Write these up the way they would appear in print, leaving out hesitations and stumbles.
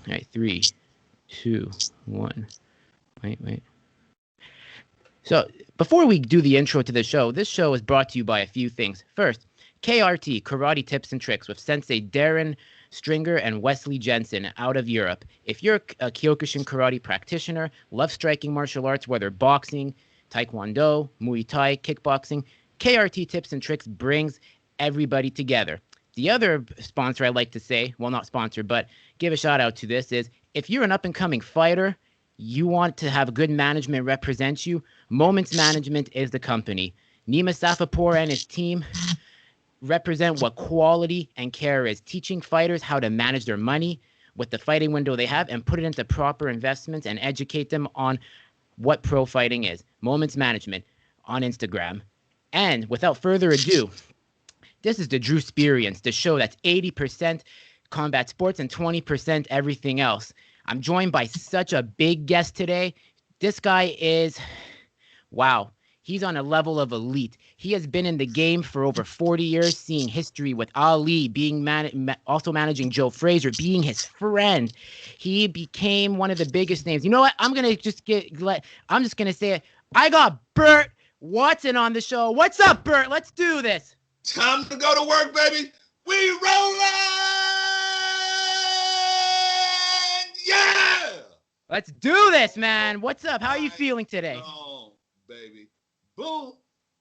All right, 3, 2, 1. Wait. So before we do the intro to the show, this show is brought to you by a few things. First, KRT, Karate Tips and Tricks with Sensei Darren Stringer and Wesley Jensen out of Europe. If you're a Kyokushin karate practitioner, love striking martial arts, whether boxing, taekwondo, Muay Thai, kickboxing, KRT Tips and Tricks brings everybody together. The other sponsor I'd like to say, well, not sponsor, but give a shout out to this is if you're an up-and-coming fighter, you want to have good management represent you, Moments Management is the company. Nima Safapur and his team represent what quality and care is, teaching fighters how to manage their money with the fighting window they have and put it into proper investments and educate them on what pro fighting is. Moments Management on Instagram. And without further ado, this is the Drew Experience, the show that's 80% combat sports and 20% everything else. I'm joined by such a big guest today. This guy is, wow, he's on a level of elite. He has been in the game for over 40 years, seeing history with Ali, being also managing Joe Frazier, being his friend. He became one of the biggest names. You know what? I'm just gonna say it. I got Burt Watson on the show. What's up, Burt? Let's do this. Time to go to work, baby. We rolling! Yeah! Let's do this, man. What's up? How are you feeling today? Oh, baby. Boom.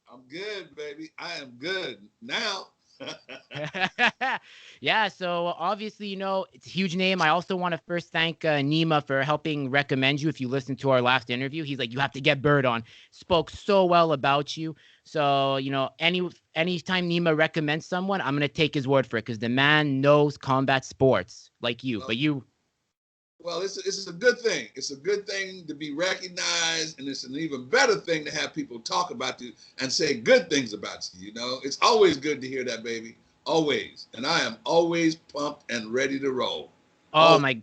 I'm good, baby. I am good now. Yeah, so obviously, it's a huge name. I also want to first thank Nima for helping recommend you. If you listen to our last interview, he's like, you have to get Burt on. Spoke so well about you. So, anytime Nima recommends someone, I'm going to take his word for it because the man knows combat sports like you. Well, it's a good thing. It's a good thing to be recognized, and it's an even better thing to have people talk about you and say good things about you. It's always good to hear that, baby. Always. And I am always pumped and ready to roll. Always.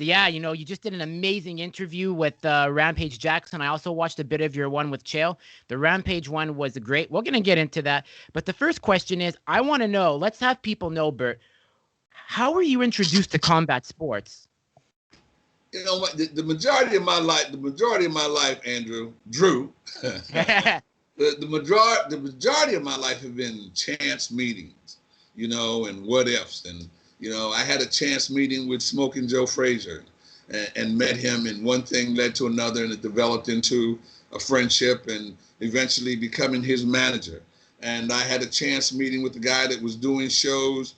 Yeah, you just did an amazing interview with Rampage Jackson. I also watched a bit of your one with Chael. The Rampage one was great. We're going to get into that. But the first question is, I want to know, let's have people know, Burt, how were you introduced to combat sports? The majority of my life, Drew, the majority of my life have been chance meetings, and what ifs. And, I had a chance meeting with Smoking Joe Frazier and met him, and one thing led to another, and it developed into a friendship and eventually becoming his manager. And I had a chance meeting with the guy that was doing shows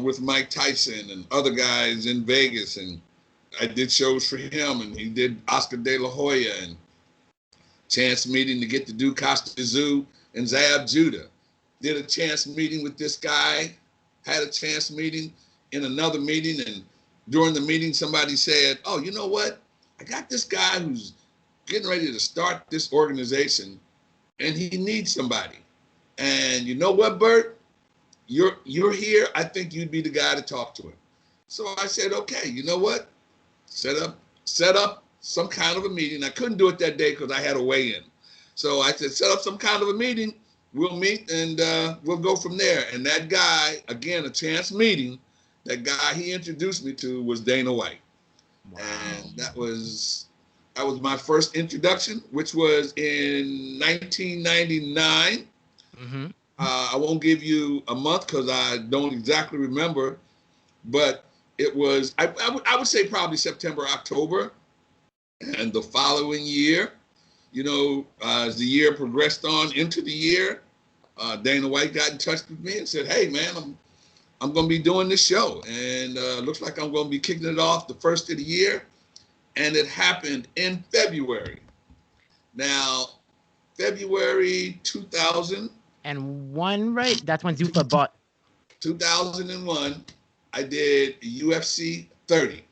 with Mike Tyson and other guys in Vegas, and I did shows for him, and he did Oscar De La Hoya, and chance meeting to get to do Costa Zoo and Zab Judah. Did a chance meeting with this guy, had a chance meeting in another meeting, and during the meeting somebody said, oh, you know what? I got this guy who's getting ready to start this organization, and he needs somebody. And you know what, Burt? You're here. I think you'd be the guy to talk to him. So I said, okay, you know what? Set up some kind of a meeting. I couldn't do it that day because I had a weigh-in. So I said, set up some kind of a meeting. We'll meet and we'll go from there. And that guy, again, a chance meeting, that guy he introduced me to was Dana White. Wow. And that was my first introduction, which was in 1999. Mm-hmm. I won't give you a month because I don't exactly remember, but it was, I would say probably September, October. And the following year, as the year progressed on into the year, Dana White got in touch with me and said, hey, man, I'm going to be doing this show. And looks like I'm going to be kicking it off the first of the year. And it happened in February. Now, February 2001, right? That's when Zuffa bought. 2001. I did UFC 30,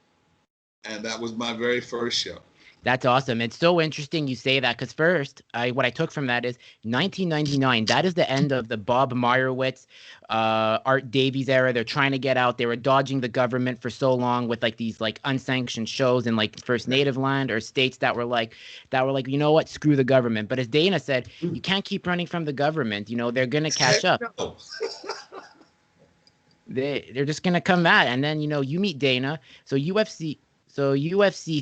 and that was my very first show. That's awesome. It's so interesting you say that because first, what I took from that is 1999. That is the end of the Bob Meyerowitz, Art Davies era. They're trying to get out. They were dodging the government for so long with these unsanctioned shows in First Native land or states that were like, you know what, screw the government. But as Dana said, you can't keep running from the government. They're gonna catch up. No. they're just gonna come at, and then you meet Dana. So UFC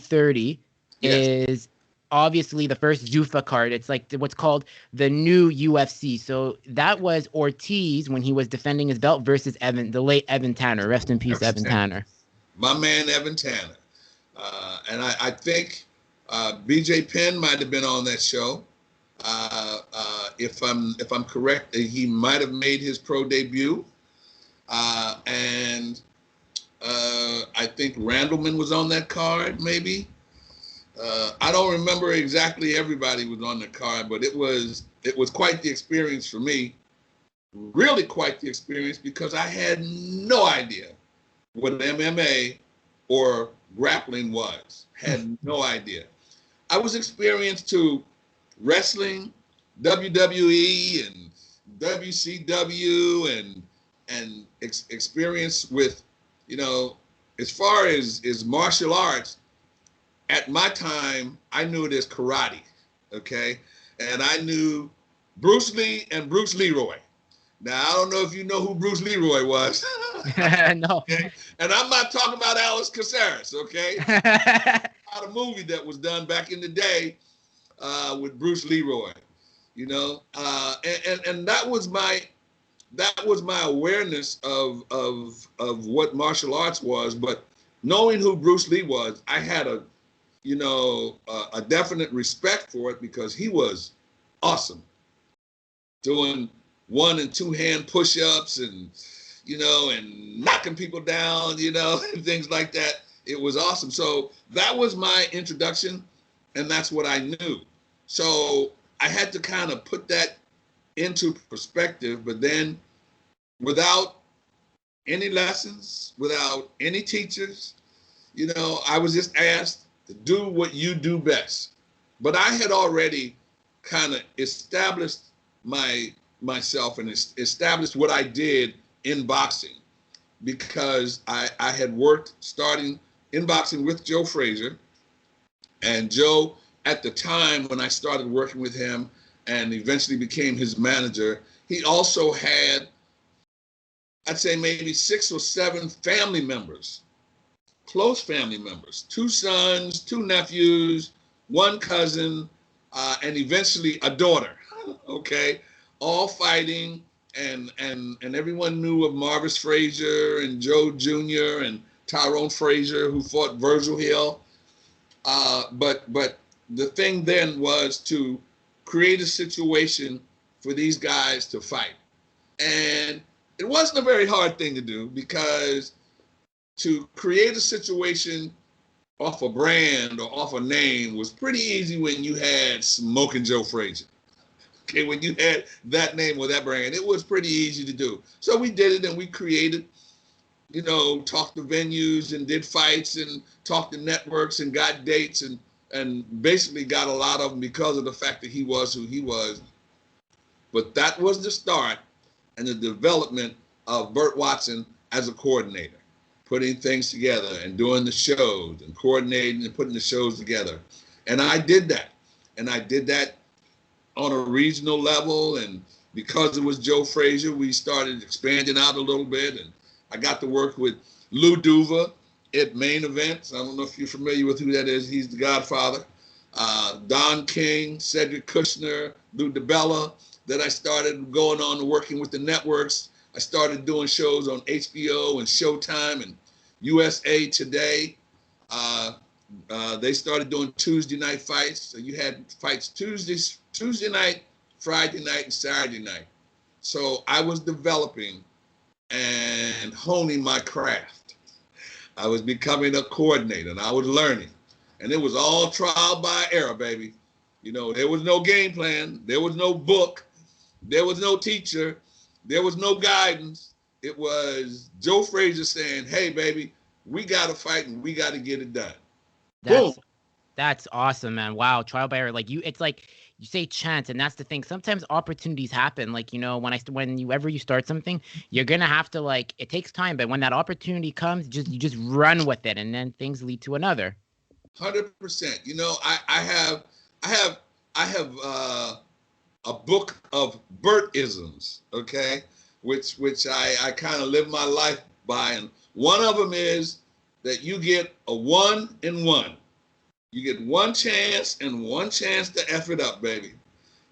30 Yes. is obviously the first Zuffa card. It's like what's called the new UFC. So that was Ortiz when he was defending his belt versus the late Evan Tanner. Rest in peace, Evan Tanner. My man, Evan Tanner. And I think BJ Penn might have been on that show. If I'm correct, he might have made his pro debut. And I think Randleman was on that card, maybe. I don't remember exactly everybody was on the card, but it was quite the experience for me. Really quite the experience, because I had no idea what MMA or grappling was. Had no idea. I was experienced to wrestling, WWE and WCW, and experience with, as far as martial arts. At my time, I knew it as karate, okay? And I knew Bruce Lee and Bruce Leroy. Now, I don't know if you know who Bruce Leroy was. No. Okay? And I'm not talking about Alice Caceres, okay? About a movie that was done back in the day with Bruce Leroy, and that was my awareness of what martial arts was. But knowing who Bruce Lee was, I had a definite respect for it, because he was awesome, doing 1- and 2-hand push-ups and knocking people down, and things like that. It was awesome. So that was my introduction, and that's what I knew. So I had to kind of put that into perspective, but then without any lessons, without any teachers, I was just asked to do what you do best. But I had already kind of established myself and established what I did in boxing, because I had worked starting in boxing with Joe Frazier. And Joe, at the time when I started working with him and eventually became his manager, he also had, I'd say maybe 6 or 7 family members, close family members, 2 sons, 2 nephews, 1 cousin, and eventually a daughter, okay, all fighting. And everyone knew of Marvis Frazier and Joe Jr. and Tyrone Frazier, who fought Virgil Hill. But the thing then was to create a situation for these guys to fight. And it wasn't a very hard thing to do, because to create a situation off a brand or off a name was pretty easy when you had Smoking Joe Frazier. Okay, when you had that name or that brand, it was pretty easy to do. So we did it, and we created, talked to venues and did fights and talked to networks and got dates and basically got a lot of them because of the fact that he was who he was. But that was the start and the development of Burt Watson as a coordinator, putting things together and doing the shows and coordinating and putting the shows together. And I did that. And I did that on a regional level. And because it was Joe Frazier, we started expanding out a little bit. And I got to work with Lou Duva at Main Events. I don't know if you're familiar with who that is. He's the godfather. Don King, Cedric Kushner, Lou DiBella. Then I started going on to working with the networks. I started doing shows on HBO and Showtime and USA Today. They started doing Tuesday night fights. So you had fights Tuesday night, Friday night, and Saturday night. So I was developing and honing my craft. I was becoming a coordinator, and I was learning. And it was all trial by error, baby. There was no game plan. There was no book. There was no teacher. There was no guidance. It was Joe Frazier saying, hey, baby, we got to fight and we got to get it done. Boom. That's awesome, man. Wow. Trial by error. It's like you say chance. And that's the thing. Sometimes opportunities happen. Whenever you start something, you're going to have to it takes time. But when that opportunity comes, you just run with it. And then things lead to another. 100%. I have a book of Burt-isms, okay? which I kind of live my life by. And one of them is that you get a 1 in 1. You get one chance and one chance to F it up, baby.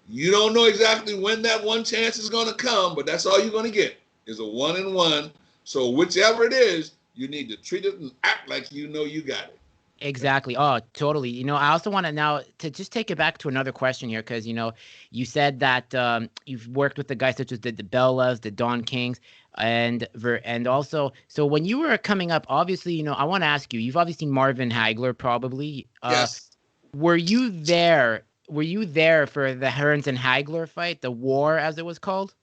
You don't know exactly when that one chance is going to come, but that's all you're going to get is a 1 in 1. So whichever it is, you need to treat it and act like you know you got it. Exactly. Oh, totally. I also want to now to just take it back to another question here, because you said that you've worked with the guys such as the Bellas, the Don Kings, and also, so when you were coming up, obviously, I want to ask you. You've obviously seen Marvin Hagler, probably. Yes. Were you there? Were you there for the Hearns and Hagler fight, the war, as it was called?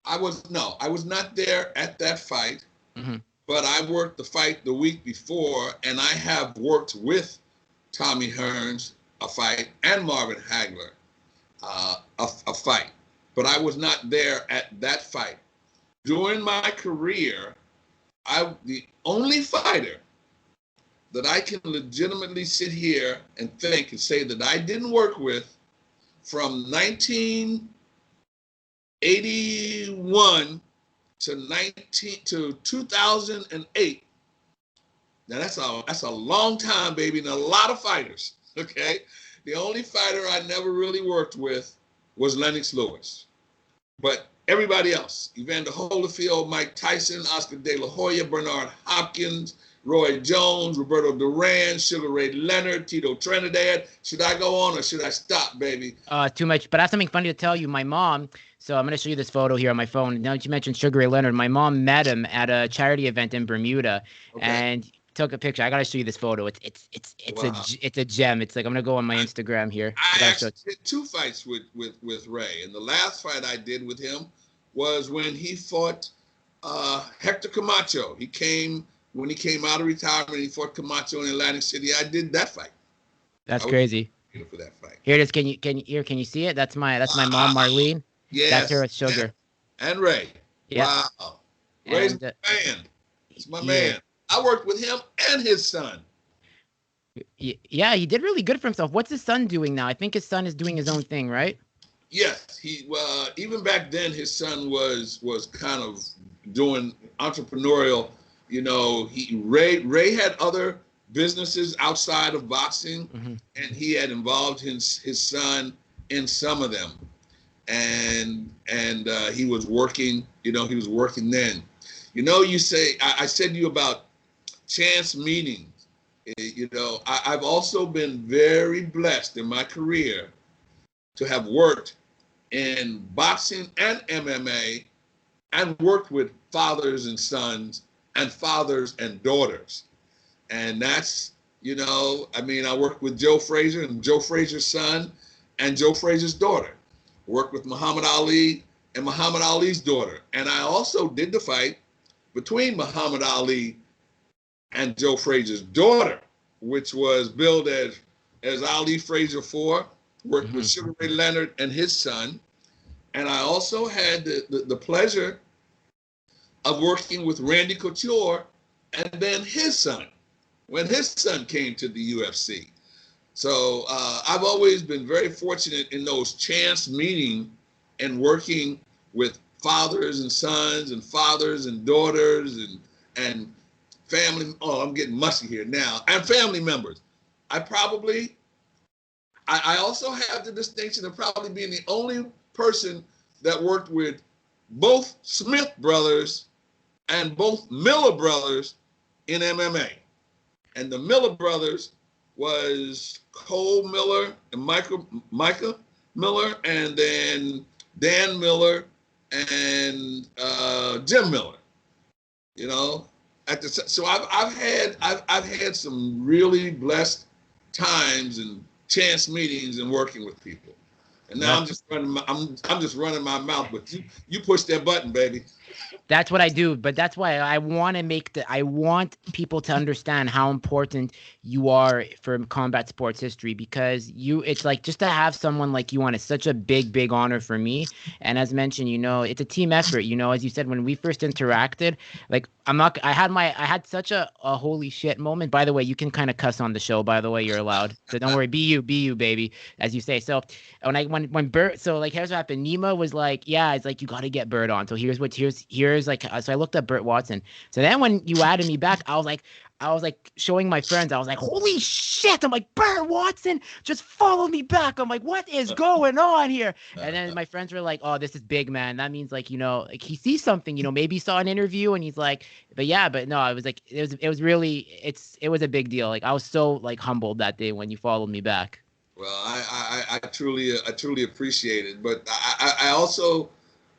I was not there at that fight. Mm-hmm. But I worked the fight the week before, and I have worked with Tommy Hearns a fight and Marvin Hagler a fight. But I was not there at that fight. During my career, the only fighter that I can legitimately sit here and think and say that I didn't work with from 1981 to 2008. Now that's a long time, baby, and a lot of fighters. Okay, the only fighter I never really worked with was Lennox Lewis, but everybody else: Evander Holyfield, Mike Tyson, Oscar De La Hoya, Bernard Hopkins, Roy Jones, Roberto Duran, Sugar Ray Leonard, Tito Trinidad. Should I go on or should I stop, baby? Too much. But I have something funny to tell you. My mom. So I'm going to show you this photo here on my phone. Now that you mentioned Sugar Ray Leonard, my mom met him at a charity event in Bermuda, and took a picture. I got to show you this photo. It's wow. It's a gem. It's like, I'm going to go on my Instagram here. I actually did 2 fights with Ray, and the last fight I did with him was when he fought Hector Camacho. When he came out of retirement, he fought Camacho in Atlantic City. I did that fight. That's crazy. For that fight. Here it is. Can you see it? That's my mom, Marlene. Yes. That's her with Sugar. And Ray. Yeah. Wow. Ray's my man. It's my man. I worked with him and his son. Yeah, he did really good for himself. What's his son doing now? I think his son is doing his own thing, right? Yes. Even back then, his son was kind of doing entrepreneurial. Ray had other businesses outside of boxing, mm-hmm. and he had involved his son in some of them. And he was working, he was working then. You say, I said to you about chance meetings. I've also been very blessed in my career to have worked in boxing and MMA and worked with fathers and sons and fathers and daughters. And that's, I worked with Joe Frazier and Joe Frazier's son and Joe Frazier's daughter. Worked with Muhammad Ali and Muhammad Ali's daughter. And I also did the fight between Muhammad Ali and Joe Frazier's daughter, which was billed as Ali Frazier 4, worked mm-hmm. with Sugar Ray Leonard and his son. And I also had the pleasure of working with Randy Couture and then his son, when his son came to the UFC. So I've always been very fortunate in those chance meetings and working with fathers and sons and fathers and daughters and family. Oh, I'm getting mushy here now. And family members. I also have the distinction of probably being the only person that worked with both Smith brothers and both Miller brothers in MMA. And the Miller brothers was Cole Miller and Micah Miller, and then Dan Miller and Jim Miller. So I've had some really blessed times and chance meetings and working with people. And now I'm just running my mouth, but you push that button, baby. That's what I do, but that's why I want to I want people to understand how important you are for combat sports history, because it's like just to have someone like you on is such a big honor for me. And as mentioned, it's a team effort, as you said, when we first interacted, like I had such a holy shit moment. By the way, you can kind of cuss on the show, by the way, you're allowed. So don't worry, be you, baby, as you say. So when Burt, so like here's what happened. Nima was like, yeah, it's like you got to get Burt on. So here's like, so I looked up Burt Watson. So then when you added me back, I was like showing my friends. I was like, holy shit! I'm like, Burt Watson just followed me back. I'm like, what is going on here? And then my friends were like, oh, this is big, man. That means like like he sees something. Maybe he saw an interview and he's like, but no, I was like, it was really it was a big deal. Like I was so like humbled that day when you followed me back. Well, I truly appreciate it, but I also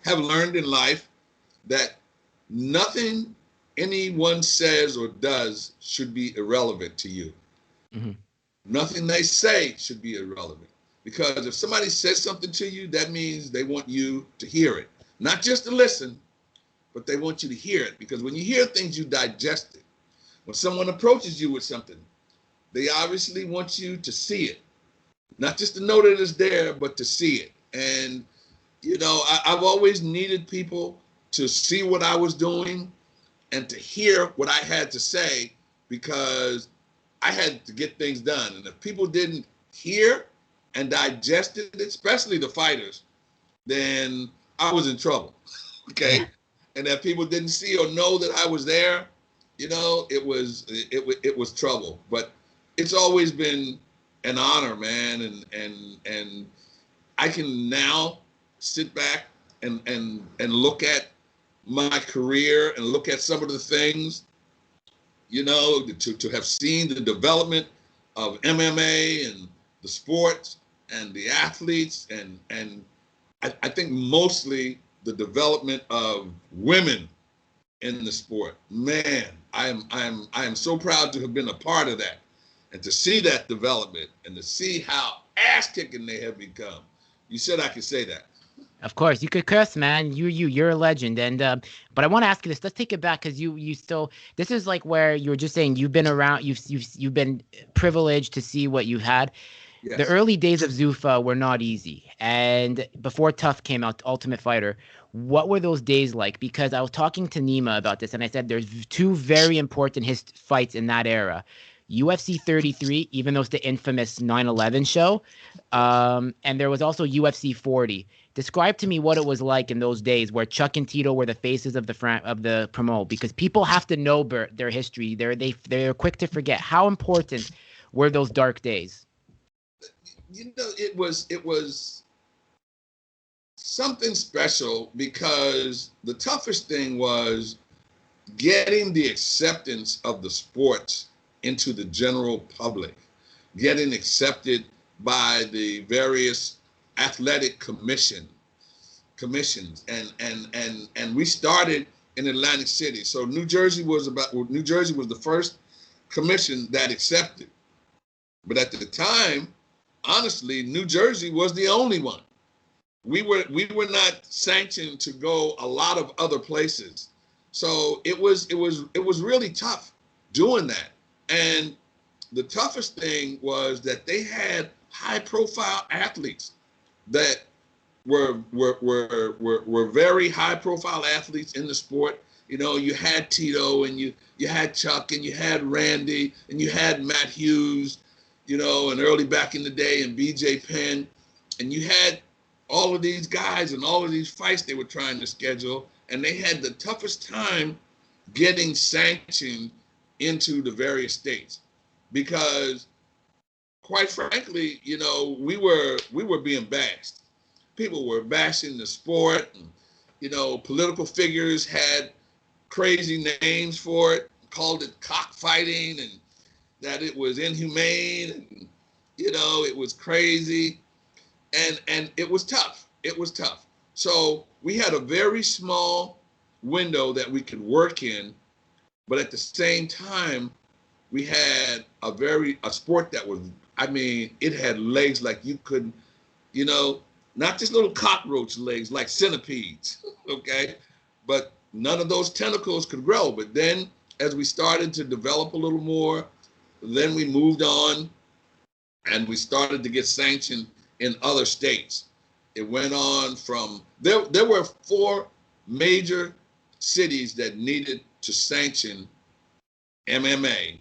have learned in life that nothing anyone says or does should be irrelevant to you. Mm-hmm. Nothing they say should be irrelevant, because if somebody says something to you, that means they want you to hear it, not just to listen, but they want you to hear it, because when you hear things, you digest it. When someone approaches you with something, they obviously want you to see it. Not just to know that it's there, but to see it. And, I've always needed people to see what I was doing and to hear what I had to say, because I had to get things done. And if people didn't hear and digest it, especially the fighters, then I was in trouble. Okay. And if people didn't see or know that I was there, it was trouble. But it's always been an honor, man, and I can now sit back and look at my career and look at some of the things, to have seen the development of MMA and the sports and the athletes, and I think mostly the development of women in the sport. Man, I am so proud to have been a part of that. And to see that development and to see how ass-kicking they have become. You said I could say that. Of course, you could curse, man. You're a legend. And but I want to ask you this. Let's take it back, because you still. This is like where you were just saying you've been around. You've been privileged to see what you've had. Yes. The early days of Zuffa were not easy, and before Tough came out, Ultimate Fighter. What were those days like? Because I was talking to Nima about this, and I said there's two very important fights in that era. UFC 33, even though it's the infamous 9/11 show, and there was also UFC 40. Describe to me what it was like in those days, where Chuck and Tito were the faces of the promote, because people have to know their history. They're quick to forget. How important were those dark days? It was something special, because the toughest thing was getting the acceptance of the sports into the general public, getting accepted by the various athletic commissions, and we started in Atlantic City. So New Jersey was the first commission that accepted, but at the time, honestly, New Jersey was the only one. We were not sanctioned to go a lot of other places, so it was really tough doing that. And the toughest thing was that they had high-profile athletes that were very high-profile athletes in the sport. You had Tito, and you had Chuck, and you had Randy, and you had Matt Hughes, and early back in the day, and BJ Penn, and you had all of these guys and all of these fights they were trying to schedule, and they had the toughest time getting sanctioned into the various states, because quite frankly, we were being bashed. People were bashing the sport, and, political figures had crazy names for it, called it cockfighting, and that it was inhumane, and, it was crazy, and it was tough. It was tough. So we had a very small window that we could work in, but at the same time, we had a sport that was, it had legs like you couldn't, not just little cockroach legs like centipedes, okay? But none of those tentacles could grow. But then as we started to develop a little more, then we moved on and we started to get sanctioned in other states. It went on from, there were 4 major cities that needed to sanction MMA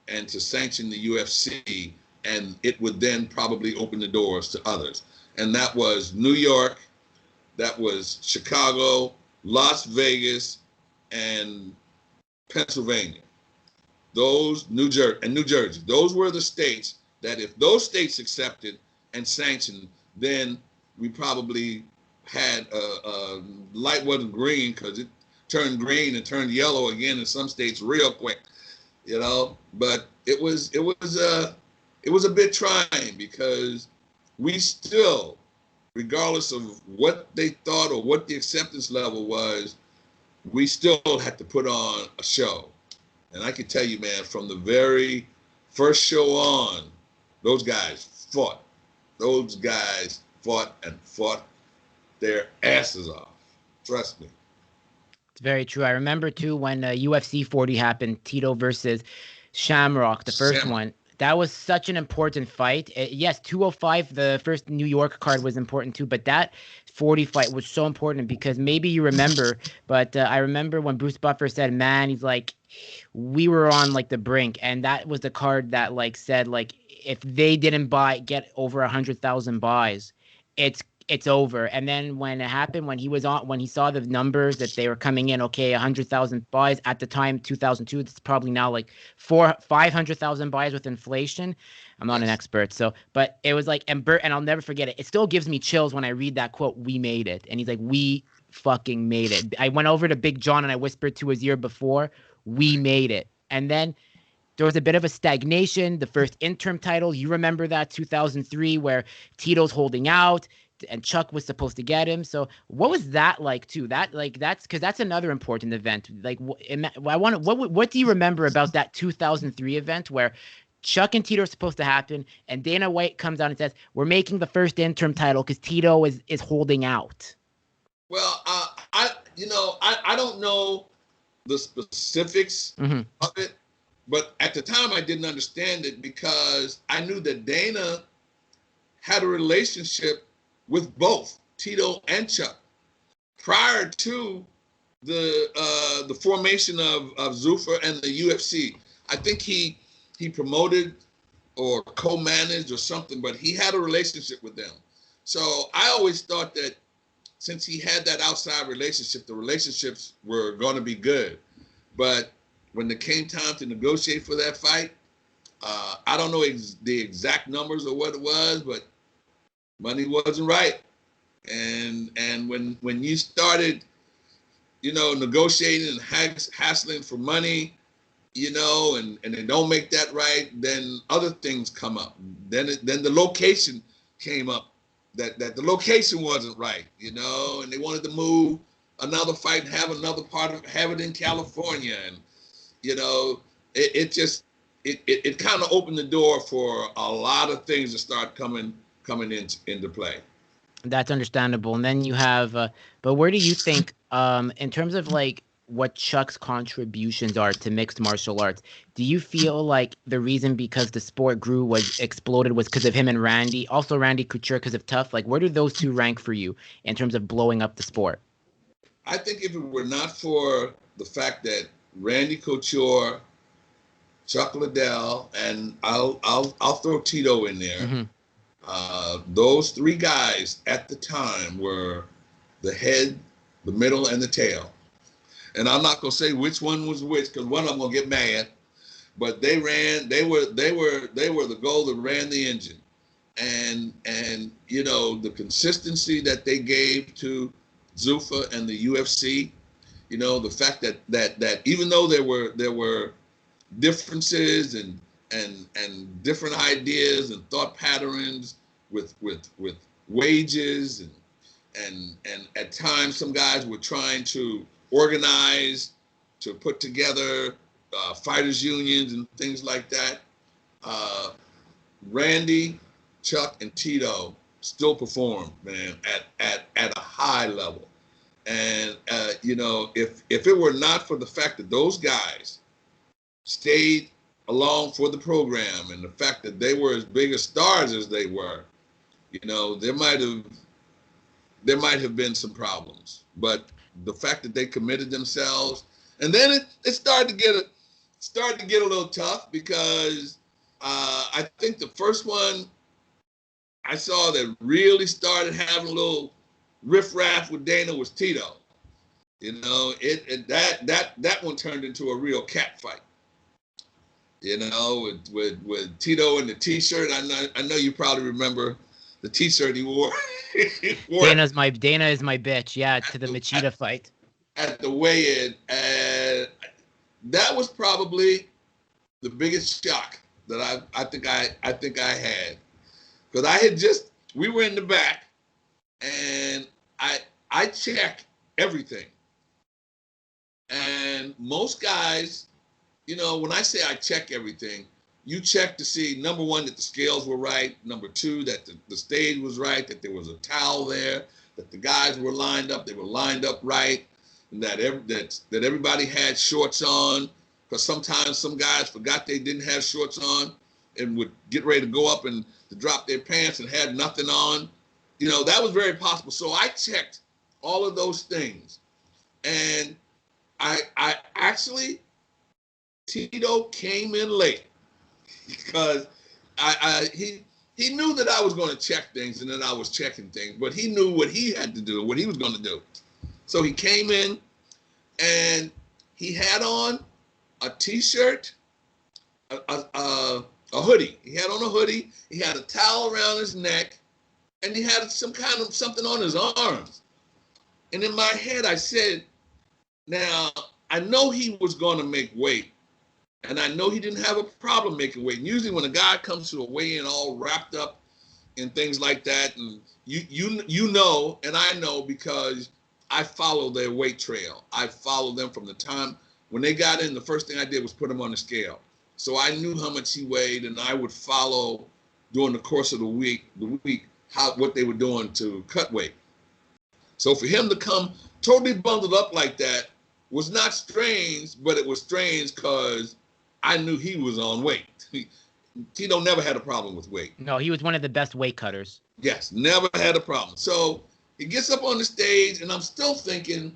and to sanction the UFC, and it would then probably open the doors to others. And that was New York, that was Chicago, Las Vegas, and Pennsylvania. Those, New Jersey. Those were the states that if those states accepted and sanctioned, then we probably had light wasn't green, because it turned green and turned yellow again in some states real quick, you know. But it was a bit trying, because we still, regardless of what they thought or what the acceptance level was, we still had to put on a show. And I can tell you, man, from the very first show on, those guys fought. Those guys fought and fought their asses off. Trust me. It's very true. I remember too when UFC 40 happened, Tito versus Shamrock, the first one. That was such an important fight. Yes, 205, the first New York card was important too, but that 40 fight was so important because maybe you remember, but I remember when Bruce Buffer said, man, he's like, we were on like the brink, and that was the card that like said like if they didn't get over 100,000 buys, it's over. And then when it happened, when he saw the numbers that they were coming in, okay, 100,000 buys at the time, 2002, it's probably now like 500,000 buys with inflation. I'm not an expert, so, but it was like, and Burt, and I'll never forget it. It still gives me chills when I read that quote, "We made it." And he's like, "We fucking made it." I went over to Big John and I whispered to his ear before, "We made it." And then there was a bit of a stagnation. The first interim title, you remember that 2003, where Tito's holding out and Chuck was supposed to get him. So what was that like too? That's because that's another important event. Like, what do you remember about that 2003 event where Chuck and Tito are supposed to happen, and Dana White comes out and says, "We're making the first interim title because Tito is holding out." Well, I don't know the specifics of it, but at the time I didn't understand it, because I knew that Dana had a relationship with both Tito and Chuck prior to the formation of Zuffa and the UFC. I think he promoted or co-managed or something, but he had a relationship with them. So I always thought that since he had that outside relationship, the relationships were going to be good. But when it came time to negotiate for that fight, I don't know the exact numbers or what it was, but money wasn't right. And when you started, negotiating and hassling for money, and they don't make that right, then other things come up. Then the location came up, that the location wasn't right, and they wanted to move another fight and have another have it in California, and it kind of opened the door for a lot of things to start coming into play. That's understandable. And then you have, but where do you think, in terms of like what Chuck's contributions are to mixed martial arts, do you feel like the reason because the sport exploded was because of him and Randy, also Randy Couture because of Tough? Like, where do those two rank for you in terms of blowing up the sport? I think if it were not for the fact that Randy Couture, Chuck Liddell, and I'll throw Tito in there. Those 3 guys at the time were the head, the middle, and the tail. And I'm not gonna say which one was which, because one of them will get mad. But they were the goal that ran the engine, and the consistency that they gave to Zuffa and the UFC. The fact that even though there were differences and different ideas and thought patterns with wages and at times some guys were trying to organize to put together fighters unions and things like that. Randy, Chuck, and Tito still performed, man, at a high level. And if it were not for the fact that those guys stayed along for the program and the fact that they were as big as stars as they were, there might have been some problems. But the fact that they committed themselves, and then it started to get a little tough because I think the first one I saw that really started having a little riffraff with Dana was Tito. That one turned into a real cat fight. With Tito and the T-shirt. I know you probably remember the T-shirt he wore. Dana is my bitch. Yeah, to the Machida fight at the weigh-in, and that was probably the biggest shock that I think I had, because we were in the back, and I check everything, and most guys. When I say I check everything, you check to see, number one, that the scales were right. Number two, that the stage was right, that there was a towel there, that the guys were lined up. They were lined up right, and that everybody had shorts on. Because sometimes some guys forgot they didn't have shorts on and would get ready to go up and to drop their pants and had nothing on. That was very possible. So I checked all of those things. And I actually... Tito came in late because he knew that I was going to check things and that I was checking things, but he knew what he had to do, what he was going to do. So he came in and he had on a T-shirt, a hoodie. He had on a hoodie. He had a towel around his neck, and he had some kind of something on his arms. And in my head, I said, now, I know he was going to make weight. And I know he didn't have a problem making weight. And usually when a guy comes to a weigh-in all wrapped up in things like that, and you know, and I know because I follow their weight trail. I followed them from the time when they got in. The first thing I did was put him on the scale. So I knew how much he weighed, and I would follow during the course of the week what they were doing to cut weight. So for him to come totally bundled up like that was not strange, but it was strange because I knew he was on weight. Tito never had a problem with weight. No, he was one of the best weight cutters. Yes, never had a problem. So he gets up on the stage, and I'm still thinking,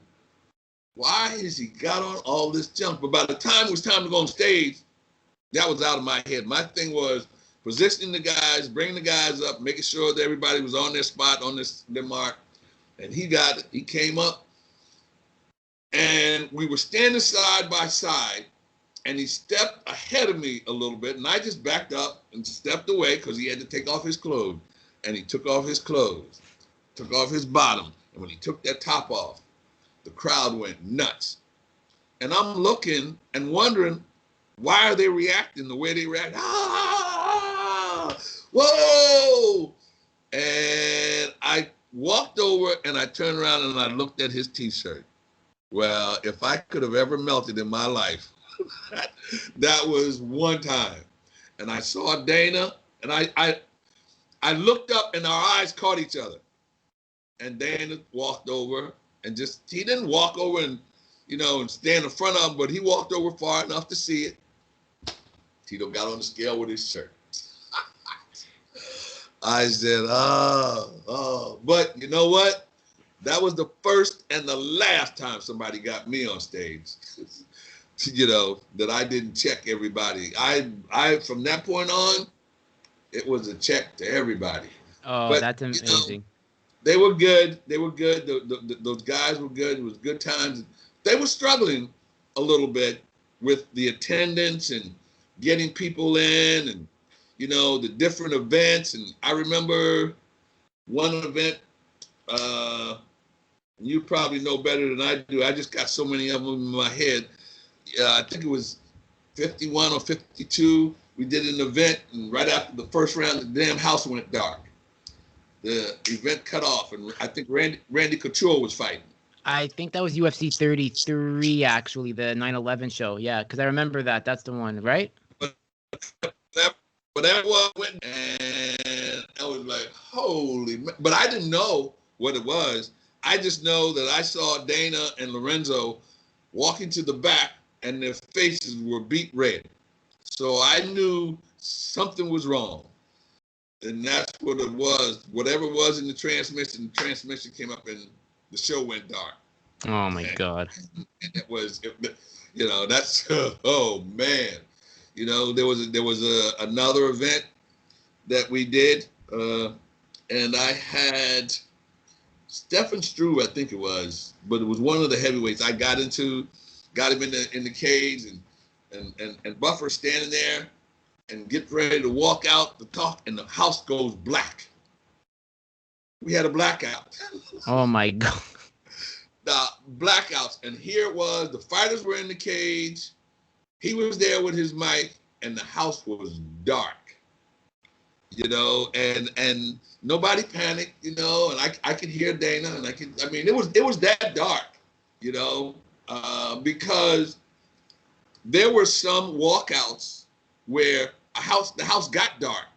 why has he got on all this junk? But by the time it was time to go on stage, that was out of my head. My thing was positioning the guys, bringing the guys up, making sure that everybody was on their spot, on their mark. And he came up, and we were standing side by side. And he stepped ahead of me a little bit, and I just backed up and stepped away because he had to take off his clothes. And he took off his clothes, took off his bottom. And when he took that top off, the crowd went nuts. And I'm looking and wondering, why are they reacting the way they react? Ah, whoa! And I walked over and I turned around and I looked at his T-shirt. Well, if I could have ever melted in my life, that was one time. And I saw Dana, and I looked up and our eyes caught each other. And Dana walked over and he didn't walk over and stand in front of him, but he walked over far enough to see it. Tito got on the scale with his shirt. I said, oh. But you know what? That was the first and the last time somebody got me on stage. That I didn't check everybody. I from that point on, it was a check to everybody. Oh, but, that's amazing. They were good. Those guys were good. It was good times. They were struggling a little bit with the attendance and getting people in and, the different events. And I remember one event, you probably know better than I do. I just got so many of them in my head. I think it was 51 or 52. We did an event, and right after the first round, the damn house went dark. The event cut off, and I think Randy Couture was fighting. I think that was UFC 33, actually, the 9/11 show. Yeah, because I remember that. That's the one, right? But everyone went, and I was like, holy. But I didn't know what it was. I just know that I saw Dana and Lorenzo walking to the back, and their faces were beet red. So I knew something was wrong. And that's what it was. Whatever was in the transmission came up and the show went dark. Oh my God. And it was, that's, oh man. There was another event that we did, and I had Stephen Struve, I think it was, but it was one of the heavyweights. I got him in the cage, and Buffer standing there and get ready to walk out the talk, and the house goes black. We had a blackout. Oh my God. The blackouts, and here it was. The fighters were in the cage. He was there with his mic, and the house was dark. And nobody panicked, and I could hear Dana, and it was that dark, because there were some walkouts where the house got dark,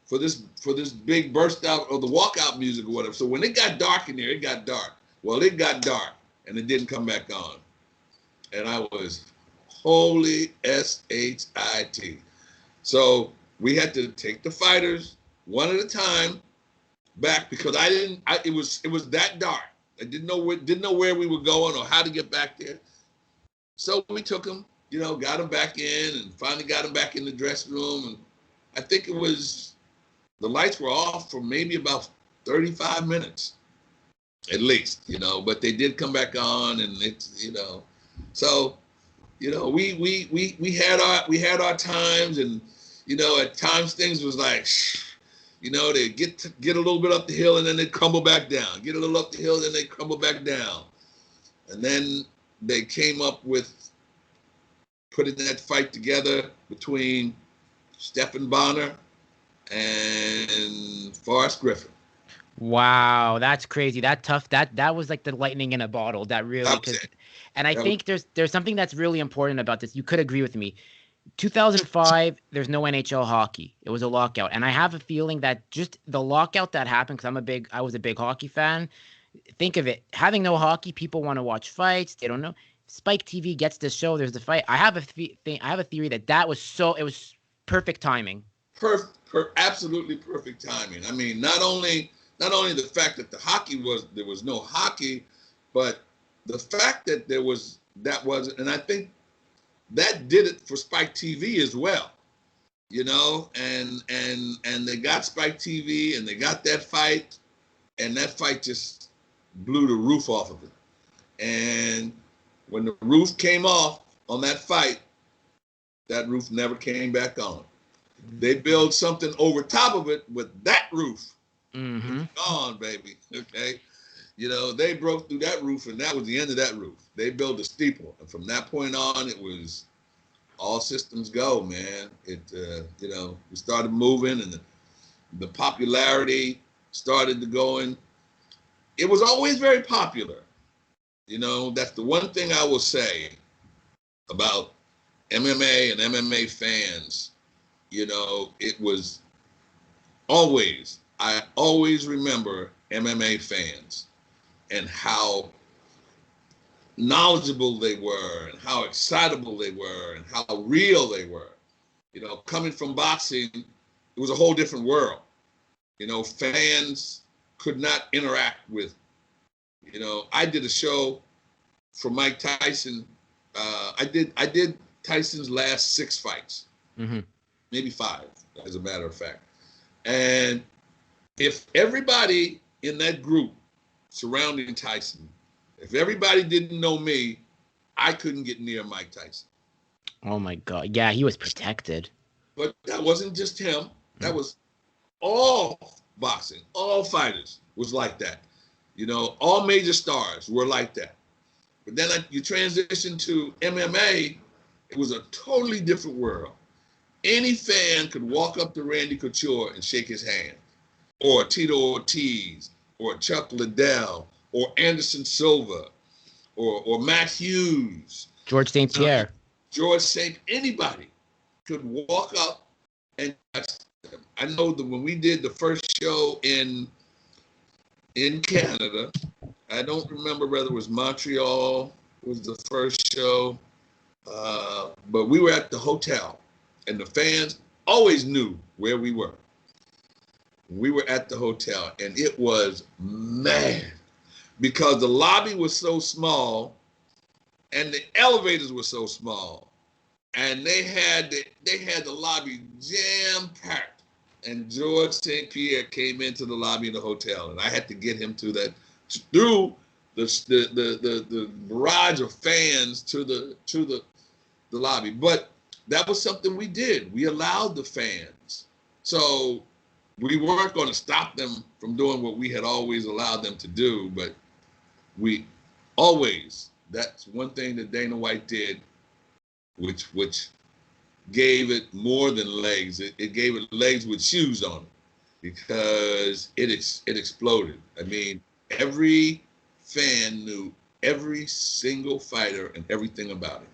for this big burst out of the walkout music or whatever. So when it got dark in there, it got dark. Well, it got dark and it didn't come back on. And I was holy shit. So we had to take the fighters one at a time back because it was that dark. I didn't know where we were going or how to get back there. So we took them, got them back in, and finally got them back in the dressing room. And I think it was, the lights were off for maybe about 35 minutes, at least, but they did come back on, and it's, so, we had our times, and, at times things was like, they get a little bit up the hill and then they crumble back down, get a little up the hill, then they crumble back down. And then they came up with putting that fight together between Stephen Bonner and Forrest Griffin. Wow, that's crazy. That was like the lightning in a bottle. That really, and I think there's something that's really important about this. You could agree with me. 2005, there's no NHL hockey. It was a lockout, and I have a feeling that just the lockout that happened, because I was a big hockey fan. Think of it, having no hockey, people want to watch fights. They don't know. Spike TV gets this show. There's the fight. I have a theory that it was perfect timing. Absolutely perfect timing. I mean, not only the fact that there was no hockey, but the fact that and I think that did it for Spike TV as well, and they got Spike TV and they got that fight, and that fight just blew the roof off of it. And when the roof came off on that fight, that roof never came back on. They built something over top of it with that roof. Mm-hmm. Gone, baby. Okay. They broke through that roof, and that was the end of that roof. They built a steeple, and from that point on, it was all systems go, man. It, we started moving, and the popularity started to go in. It was always very popular. That's the one thing I will say about MMA and MMA fans. It was always, I always remember MMA fans and how knowledgeable they were and how excitable they were and how real they were. Coming from boxing, it was a whole different world. Fans could not interact with. I did a show for Mike Tyson. I did Tyson's last 6 fights, mm-hmm. maybe 5, as a matter of fact. And if everybody in that group surrounding Tyson, if everybody didn't know me, I couldn't get near Mike Tyson. Oh my God. Yeah, he was protected. But that wasn't just him. That was all boxing, all fighters was like that. All major stars were like that. But then you transition to MMA, it was a totally different world. Any fan could walk up to Randy Couture and shake his hand, or Tito Ortiz, or Chuck Liddell, or Anderson Silva, or Matt Hughes. George St. Pierre. Anybody could walk up and touch them. I know that when we did the first show in in Canada. I don't remember whether it was Montreal was the first show, but we were at the hotel, and the fans always knew where we were. We were at the hotel, and it was mad because the lobby was so small, and the elevators were so small, and they had the lobby jam packed. And George St. Pierre came into the lobby of the hotel, and I had to get him through the barrage of fans to the lobby. But that was something we did. We allowed the fans. So we weren't going to stop them from doing what we had always allowed them to do, but we always, that's one thing that Dana White did, which gave it more than legs. It gave it legs with shoes on it, because it exploded. I mean, every fan knew every single fighter and everything about it.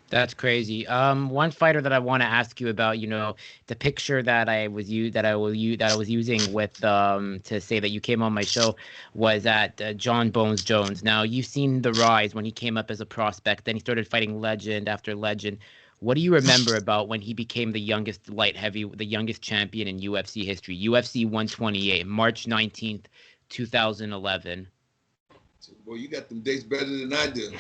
That's crazy. One fighter that I want to ask you about, the picture that I was using with to say that you came on my show was at John Bones Jones. Now, you've seen the rise when he came up as a prospect, then he started fighting legend after legend. What do you remember about when he became the youngest the youngest champion in UFC history? UFC 128, March 19th, 2011. Well, you got them dates better than I do.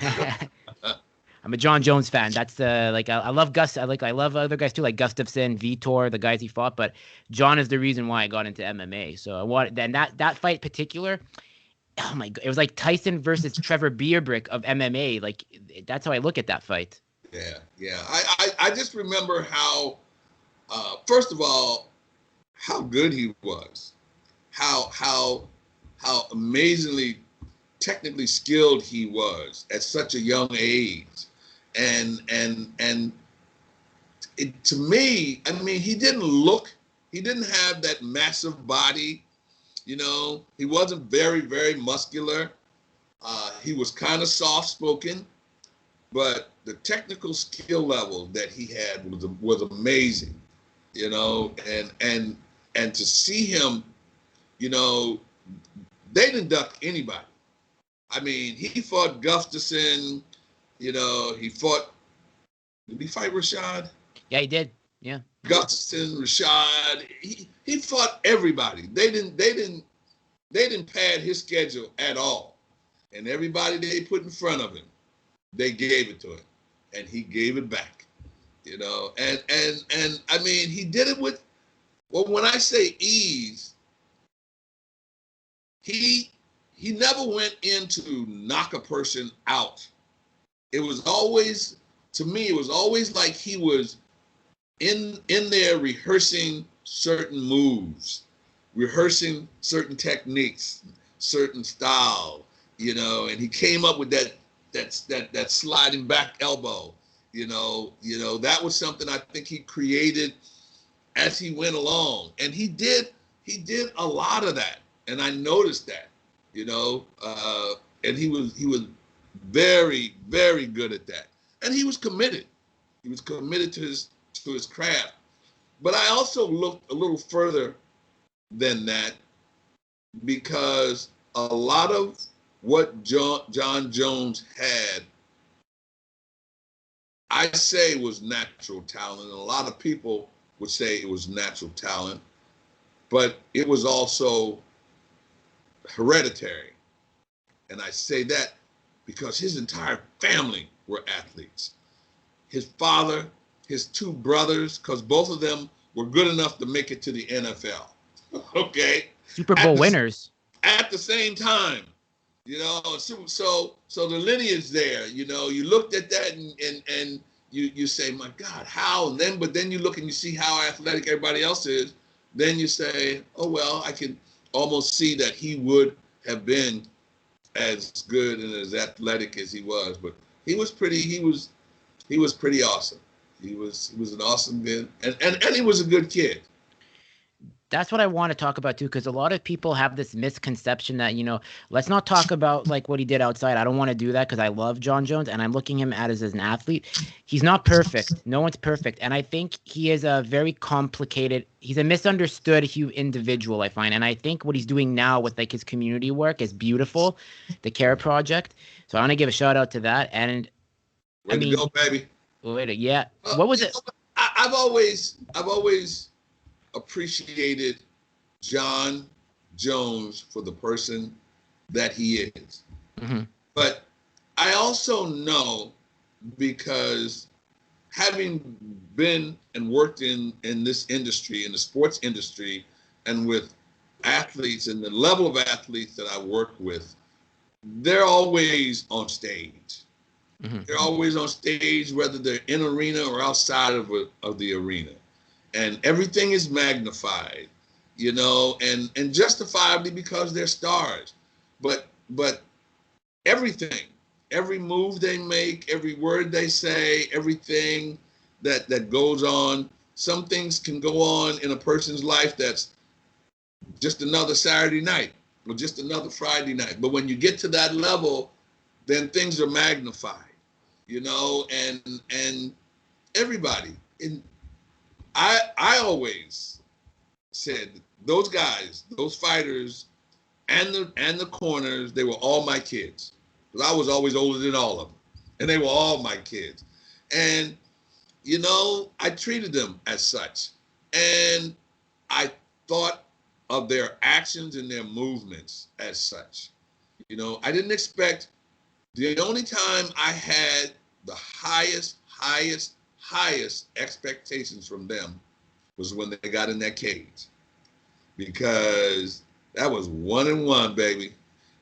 I'm a John Jones fan. That's I love Gus. I love other guys too, like Gustafsson, Vitor, the guys he fought. But John is the reason why I got into MMA. So I wanted that fight in particular. Oh my God, it was like Tyson versus Trevor Bierbrick of MMA. Like, that's how I look at that fight. Yeah. I just remember how, first of all, how good he was, how amazingly technically skilled he was at such a young age, and it, to me, I mean, he didn't have that massive body, he wasn't very, very muscular. He was kind of soft-spoken, but the technical skill level that he had was amazing, and to see him, they didn't duck anybody. I mean, he fought Gustafsson, did he fight Rashad? Yeah, he did. Yeah. Gustafsson, Rashad, he fought everybody. They didn't pad his schedule at all. And everybody they put in front of him, they gave it to him, and he gave it back, and I mean, he did it with, well, when I say ease, he never went in to knock a person out. It was always, to me, it was always like he was in there rehearsing certain moves, rehearsing certain techniques, certain style, and he came up with that sliding back elbow, that was something I think he created as he went along, and he did a lot of that, and I noticed that, and he was very, very good at that, and he was committed. He was committed to his craft. But I also looked a little further than that, because a lot of what John Jones had, I say, was natural talent. And a lot of people would say it was natural talent, but it was also hereditary. And I say that because his entire family were athletes. His father, his two brothers, because both of them were good enough to make it to the NFL. Okay? Super Bowl winners. At the same time, so the lineage there, you looked at that and you say, my God, how? But then you look and you see how athletic everybody else is. Then you say, oh, well, I can almost see that he would have been as good and as athletic as he was. But he was pretty awesome. He was an awesome kid, and he was a good kid. That's what I want to talk about too, because a lot of people have this misconception that, let's not talk about like what he did outside. I don't want to do that because I love John Jones and I'm looking him at as an athlete. He's not perfect. No one's perfect. And I think he is a very complicated, he's a misunderstood individual, I find. And I think what he's doing now with like his community work is beautiful, the CARE project. So I want to give a shout out to that. And Way to go, baby. Yeah. What was it? I've always appreciated John Jones for the person that he is. Mm-hmm. But I also know, because having been and worked in this industry, in the sports industry, and with athletes and the level of athletes that I work with, they're always on stage. Mm-hmm. They're always on stage, whether they're in arena or outside of the arena. And everything is magnified, and justifiably because they're stars. But everything, every move they make, every word they say, everything that goes on, some things can go on in a person's life that's just another Saturday night or just another Friday night. But when you get to that level, then things are magnified, and everybody. I always said those guys, those fighters, and the corners, they were all my kids. Because I was always older than all of them, and they were all my kids. And I treated them as such, and I thought of their actions and their movements as such. I didn't expect. The only time I had the highest expectations from them was when they got in that cage, because that was 1-1, baby,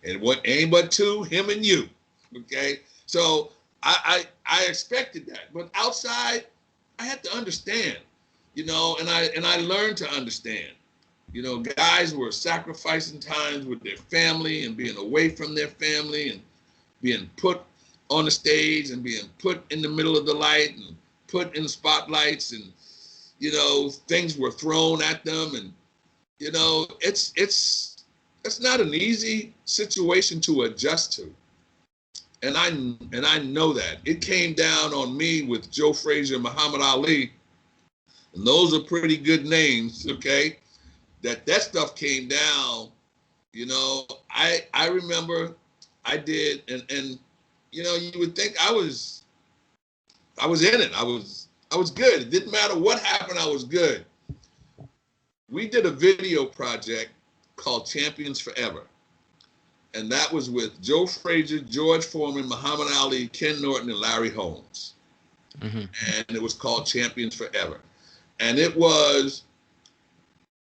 and what ain't but two, him and you. Okay, so I expected that, but outside I had to understand, and I learned to understand. Guys were sacrificing times with their family and being away from their family and being put on the stage and being put in the middle of the light and put in spotlights, and things were thrown at them, and it's not an easy situation to adjust to, and I know that. It came down on me with Joe Frazier and Muhammad Ali, and those are pretty good names. Okay, that stuff came down. I remember I did, and you would think I was in it. I was good. It didn't matter what happened, I was good. We did a video project called Champions Forever. And that was with Joe Frazier, George Foreman, Muhammad Ali, Ken Norton, and Larry Holmes. Mm-hmm. And it was called Champions Forever. And it was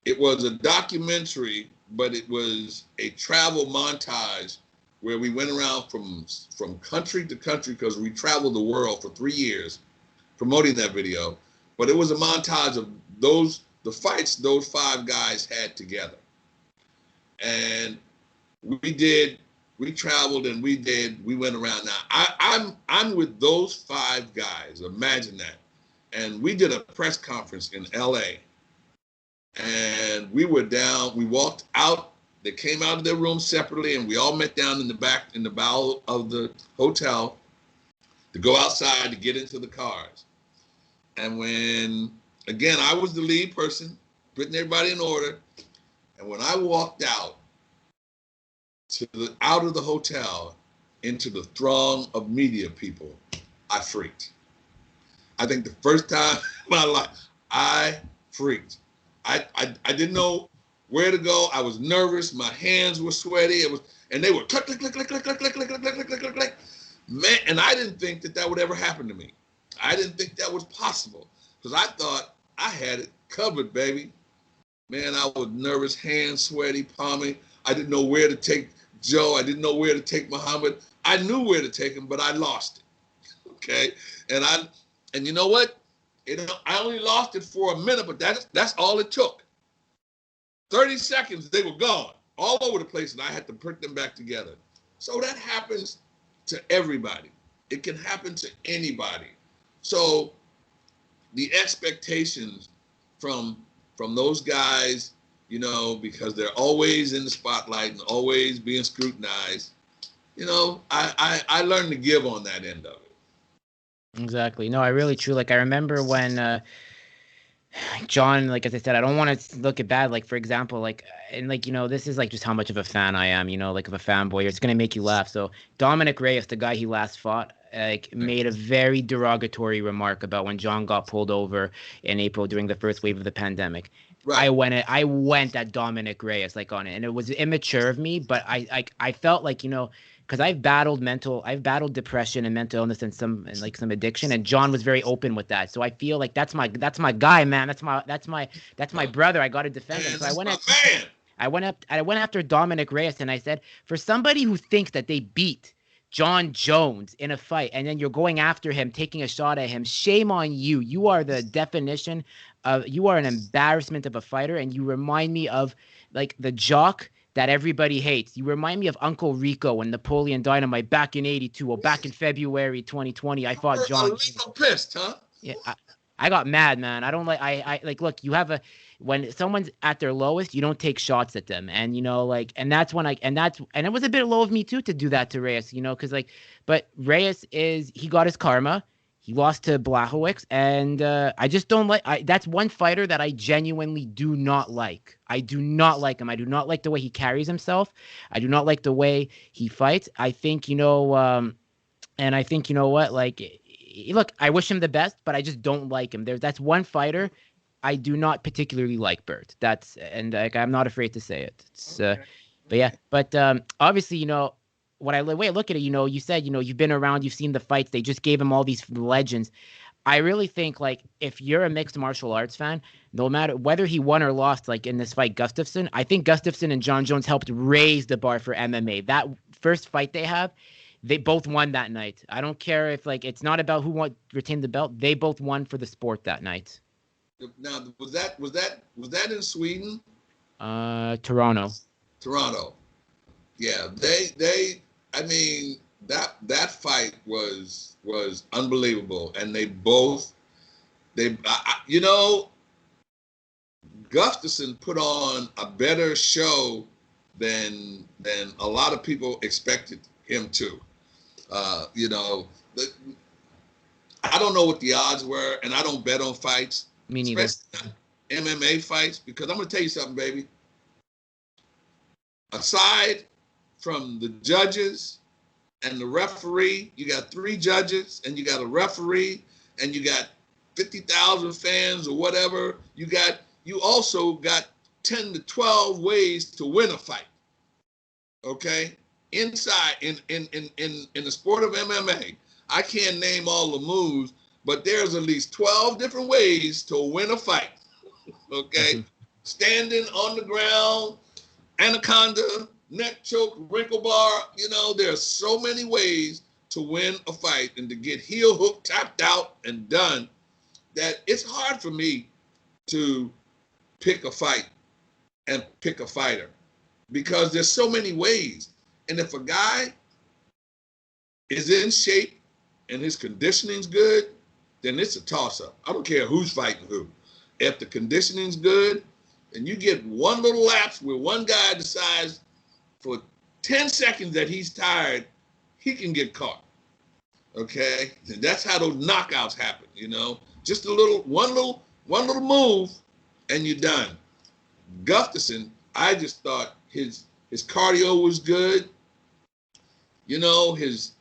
a documentary, but it was a travel montage where we went around from country to country, because we traveled the world for 3 years promoting that video. But it was a montage of the fights those five guys had together. And we traveled and we went around. Now I'm with those five guys, imagine that. And we did a press conference in LA. And we walked out. They came out of their room separately, and we all met down in the bowel of the hotel to go outside to get into the cars. And when, again, I was the lead person, putting everybody in order. And when I walked out of the hotel into the throng of media people, I freaked. I think the first time in my life, I freaked. I didn't know where to go. I was nervous. My hands were sweaty. And they were click, click, click, click, click, click, click, click, click, click, click, click, click. Man, and I didn't think that would ever happen to me. I didn't think that was possible, because I thought I had it covered, baby. Man, I was nervous, hands sweaty, palmy. I didn't know where to take Joe. I didn't know where to take Muhammad. I knew where to take him, but I lost it. Okay, and you know what? I only lost it for a minute, but that's all it took. 30 seconds, they were gone all over the place, and I had to put them back together. So that happens to everybody. It can happen to anybody. So the expectations from those guys you know, because they're always in the spotlight and always being scrutinized. You know, I learned to give on that end of it. Exactly. No, I really true. Like I remember when John, like as I said, I don't want to look at bad. Like for example, like and like this is like just how much of a fan I am. Like of a fanboy. It's gonna make you laugh. So Dominic Reyes, the guy he last fought, like made a very derogatory remark about when John got pulled over in April during the first wave of the pandemic. Right. I went at Dominic Reyes like on it, and it was immature of me, but I felt like because I've battled depression and mental illness and some addiction, and John was very open with that. So I feel like that's my guy, man. That's my brother. I got to defend him. So I went after Dominic Reyes, and I said, for somebody who thinks that they beat John Jones in a fight, and then you're going after him, taking a shot at him, shame on you. You are the definition of, you are an embarrassment of a fighter, and you remind me of like the jock that everybody hates. You remind me of Uncle Rico and Napoleon Dynamite back in '82 or back in February 2020. I fought John. A little pissed, huh? Yeah, I got mad, man. I don't like. I like. Look, when someone's at their lowest, you don't take shots at them, and and that's when and it was a bit low of me too to do that to Reyes, because but Reyes he got his karma. He lost to Blachowicz, and I just don't like. That's one fighter that I genuinely do not like. I do not like him. I do not like the way he carries himself. I do not like the way he fights. I think and I think what, like, look, I wish him the best, but I just don't like him. That's one fighter I do not particularly like, Burt. And like, I'm not afraid to say it. It's but obviously way I look at it, you said, you've been around, you've seen the fights. They just gave him all these legends. I really think, like, if you're a mixed martial arts fan, no matter whether he won or lost, like in this fight, Gustafsson, I think Gustafsson and John Jones helped raise the bar for MMA. That first fight they both won that night. I don't care if, like, it's not about who retained the belt. They both won for the sport that night. Now, was that in Sweden? Toronto. Yeah, I mean, that fight was unbelievable, and Gustafsson put on a better show than a lot of people expected him to. I don't know what the odds were, and I don't bet on fights. Me neither. Especially MMA fights, because I'm going to tell you something, baby. Aside from the judges and the referee, you got 3 judges, and you got a referee, and you got 50,000 fans or whatever. You also got 10 to 12 ways to win a fight. Okay? Inside in the sport of MMA, I can't name all the moves, but there's at least 12 different ways to win a fight. Okay? Standing on the ground, anaconda, neck choke, wrinkle bar. There are so many ways to win a fight and to get heel hook, tapped out, and done, that it's hard for me to pick a fight and pick a fighter, because there's so many ways. And if a guy is in shape and his conditioning's good, then it's a toss-up. I don't care who's fighting who. If the conditioning's good, and you get one little lapse where one guy decides for 10 seconds that he's tired, he can get caught. Okay? And that's how those knockouts happen, Just one little move, and you're done. Gustafsson, I just thought his cardio was good. His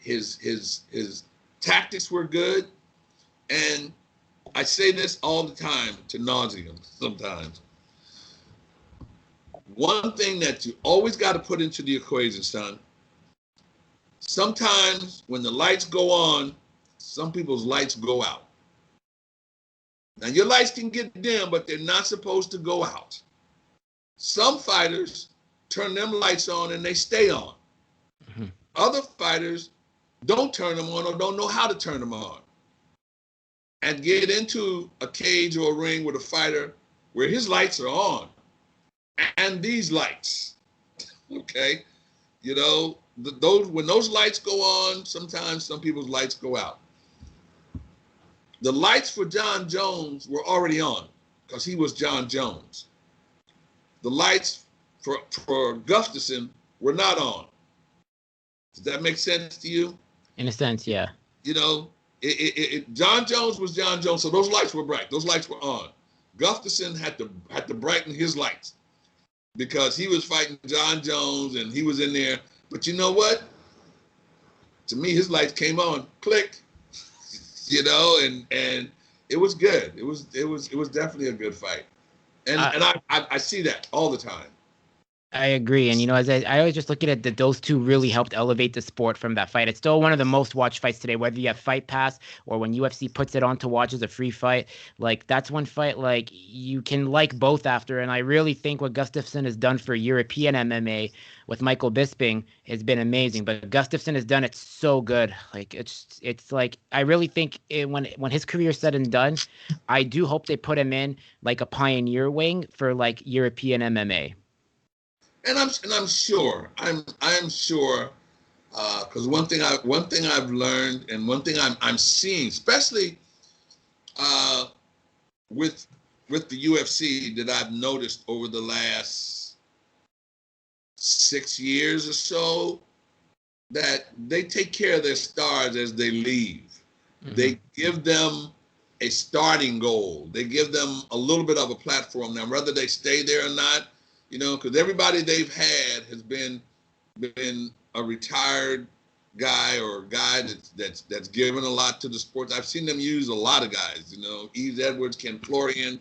tactics were good. And I say this all the time to nauseam sometimes. One thing that you always got to put into the equation, son, sometimes when the lights go on, some people's lights go out. Now, your lights can get dim, but they're not supposed to go out. Some fighters turn them lights on and they stay on. Mm-hmm. Other fighters don't turn them on or don't know how to turn them on, and get into a cage or a ring with a fighter where his lights are on and these lights, okay? When those lights go on, sometimes some people's lights go out. The lights for John Jones were already on because he was John Jones. the lights for Gustafson were not on. Does that make sense to you? In a sense, yeah. You know, John Jones was John Jones, so those lights were bright. Those lights were on. Gustafson had to brighten his lights because he was fighting John Jones and he was in there. But you know what? To me, his lights came on, click. You know, and it was good. It was definitely a good fight, and I see that all the time. I agree. And, you know, as I always just look at it, that those two really helped elevate the sport from that fight. It's still one of the most watched fights today, whether you have Fight Pass or when UFC puts it on to watch as a free fight. Like, that's one fight, like, you can like both after. And I really think what Gustafsson has done for European MMA with Michael Bisping has been amazing. But Gustafsson has done it so good. Like, it's like, I really think when his career is said and done, I do hope they put him in like a pioneer wing for like European MMA. And I'm sure because one thing I've learned and one thing I'm seeing, especially with the UFC, that I've noticed over the last 6 years or so, that they take care of their stars as they leave. Mm-hmm. They give them a starting goal. They give them a little bit of a platform. Now, whether they stay there or not, you know, because everybody they've had has been a retired guy or a guy that's given a lot to the sport. I've seen them use a lot of guys, you know, Yves Edwards, Ken Florian,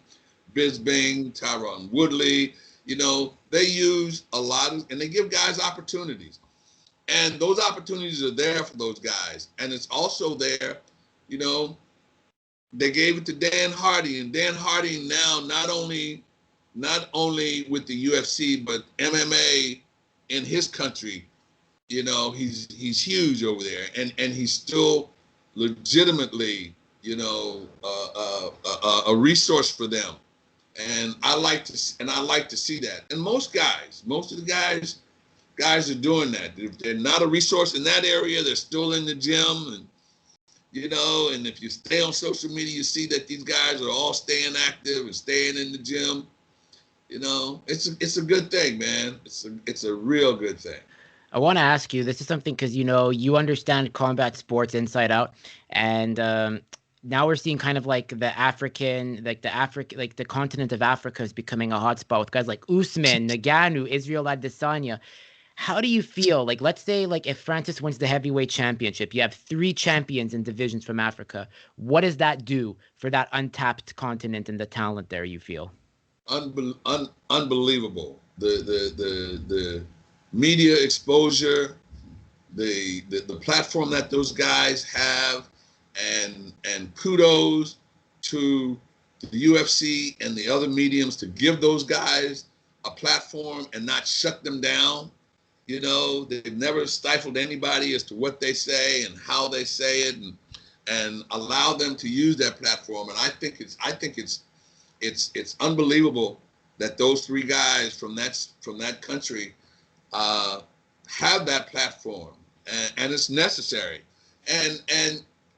Bisping, Tyron Woodley. You know, they use a lot and they give guys opportunities. And those opportunities are there for those guys. And it's also there, you know, they gave it to Dan Hardy, and Dan Hardy now not only with the UFC, but MMA in his country, you know, he's huge over there, and he's still legitimately, you know, a resource for them, and I like to see that. And most of the guys are doing that. If they're not a resource in that area, they're still in the gym, and you know, and if you stay on social media, you see that these guys are all staying active and staying in the gym. You know, it's a good thing, man. It's a real good thing. I want to ask you, this is something because, you know, you understand combat sports inside out. And now we're seeing kind of like the continent of Africa is becoming a hotspot with guys like Usman, Ngannou, Israel Adesanya. How do you feel? Like, let's say, like, if Francis wins the heavyweight championship, you have 3 champions in divisions from Africa. What does that do for that untapped continent and the talent there, you feel? Unbelievable. The media exposure, the platform that those guys have, and kudos to the UFC and the other mediums to give those guys a platform and not shut them down. You know, they've never stifled anybody as to what they say and how they say it, and allow them to use that platform. And I think it's unbelievable that those 3 guys from that country have that platform, and it's necessary. And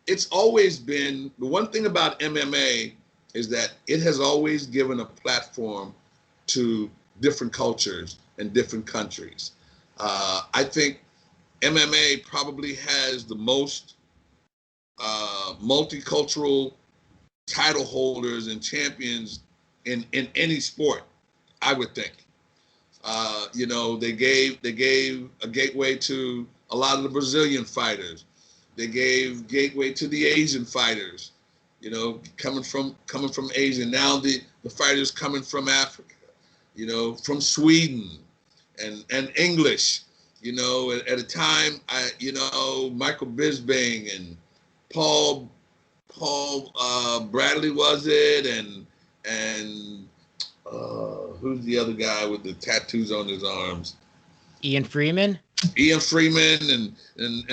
it's always been, the one thing about MMA is that it has always given a platform to different cultures and different countries. I think MMA probably has the most multicultural title holders and champions in any sport, I would think. You know, they gave a gateway to a lot of the Brazilian fighters. They gave gateway to the Asian fighters, you know, coming from Asia. Now the fighters coming from Africa, you know, from Sweden and English, you know, at a time, Michael Bisping and Paul Bradley was it, and who's the other guy with the tattoos on his arms? Ian Freeman, and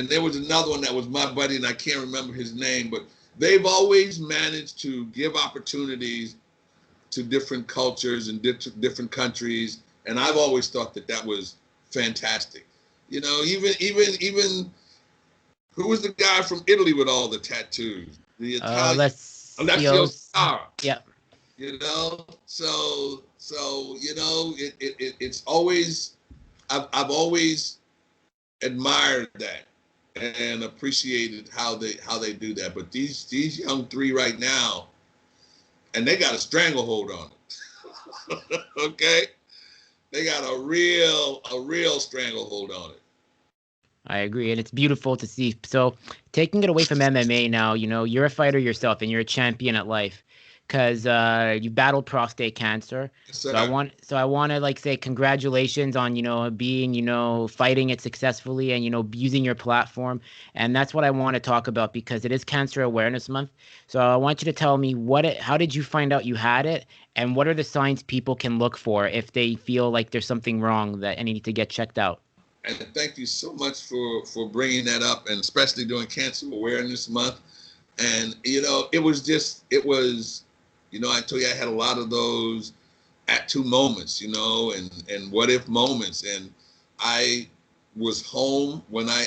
there was another one that was my buddy, and I can't remember his name, but they've always managed to give opportunities to different cultures and different countries, and I've always thought that was fantastic. You know, even who was the guy from Italy with all the tattoos? The Italian, Alessio Stara. Yeah. You know, it's always I've always admired that and appreciated how they do that. But these young three right now, and they got a stranglehold on it. Okay, they got a real stranglehold on it. I agree, and it's beautiful to see. So, taking it away from MMA now, you're a fighter yourself, and you're a champion at life, because you battled prostate cancer. Yes, So I want to like say congratulations on being fighting it successfully and using your platform, and that's what I want to talk about because it is Cancer Awareness Month. So I want you to tell me how did you find out you had it, and what are the signs people can look for if they feel like there's something wrong that need to get checked out. And thank you so much for bringing that up, and especially during Cancer Awareness Month. And it was, I told you I had a lot of those at two moments, and what if moments. And I was home when I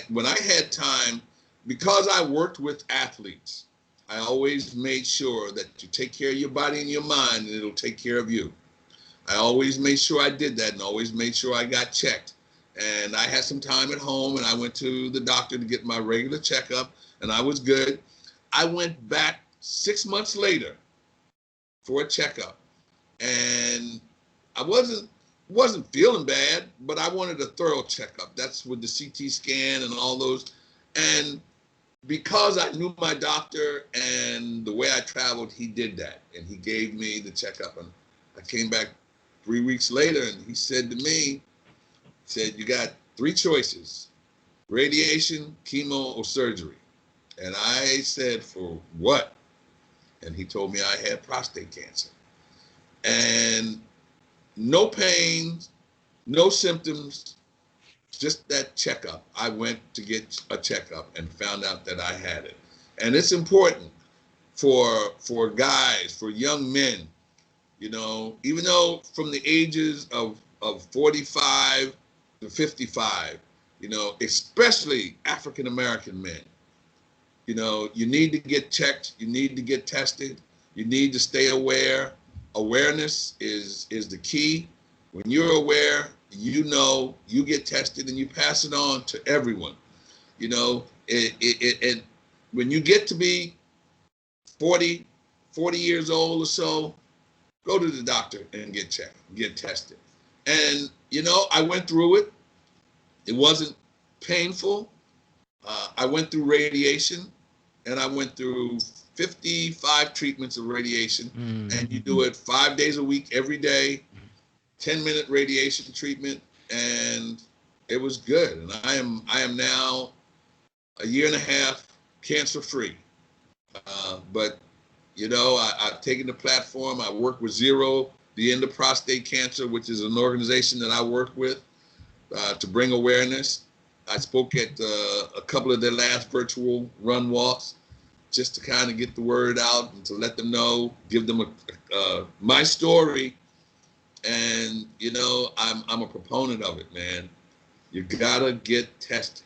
had time, because I worked with athletes. I always made sure that you take care of your body and your mind, and it'll take care of you. I always made sure I did that, and always made sure I got checked. And I had some time at home, and I went to the doctor to get my regular checkup, and I was good. I went back 6 months later for a checkup, and I wasn't feeling bad, but I wanted a thorough checkup. That's with the CT scan and all those. And because I knew my doctor and the way I traveled, he did that, and he gave me the checkup. And I came back 3 weeks later, and he said to me, you got three choices: radiation, chemo, or surgery. And I said, for what? And he told me I had prostate cancer. And no pain, no symptoms, just that checkup. I went to get a checkup and found out that I had it. And it's important for guys, for young men, even though from the ages of 45 to 55, especially African American men, you need to get checked, you need to get tested, you need to stay aware. Awareness is the key. When you're aware, you get tested and you pass it on to everyone. And when you get to be 40 years old or so, go to the doctor and get checked, get tested. And, I went through it. It wasn't painful. I went through radiation, and I went through 55 treatments of radiation. And you do it 5 days a week, every day, 10-minute radiation treatment, and it was good. And I am now a year and a half cancer-free. But I've taken the platform. I work with Zero, the End of Prostate Cancer, which is an organization that I work with to bring awareness. I spoke at a couple of their last virtual run walks, just to kind of get the word out and to let them know, give them my story. And I'm a proponent of it, man. You gotta get tested.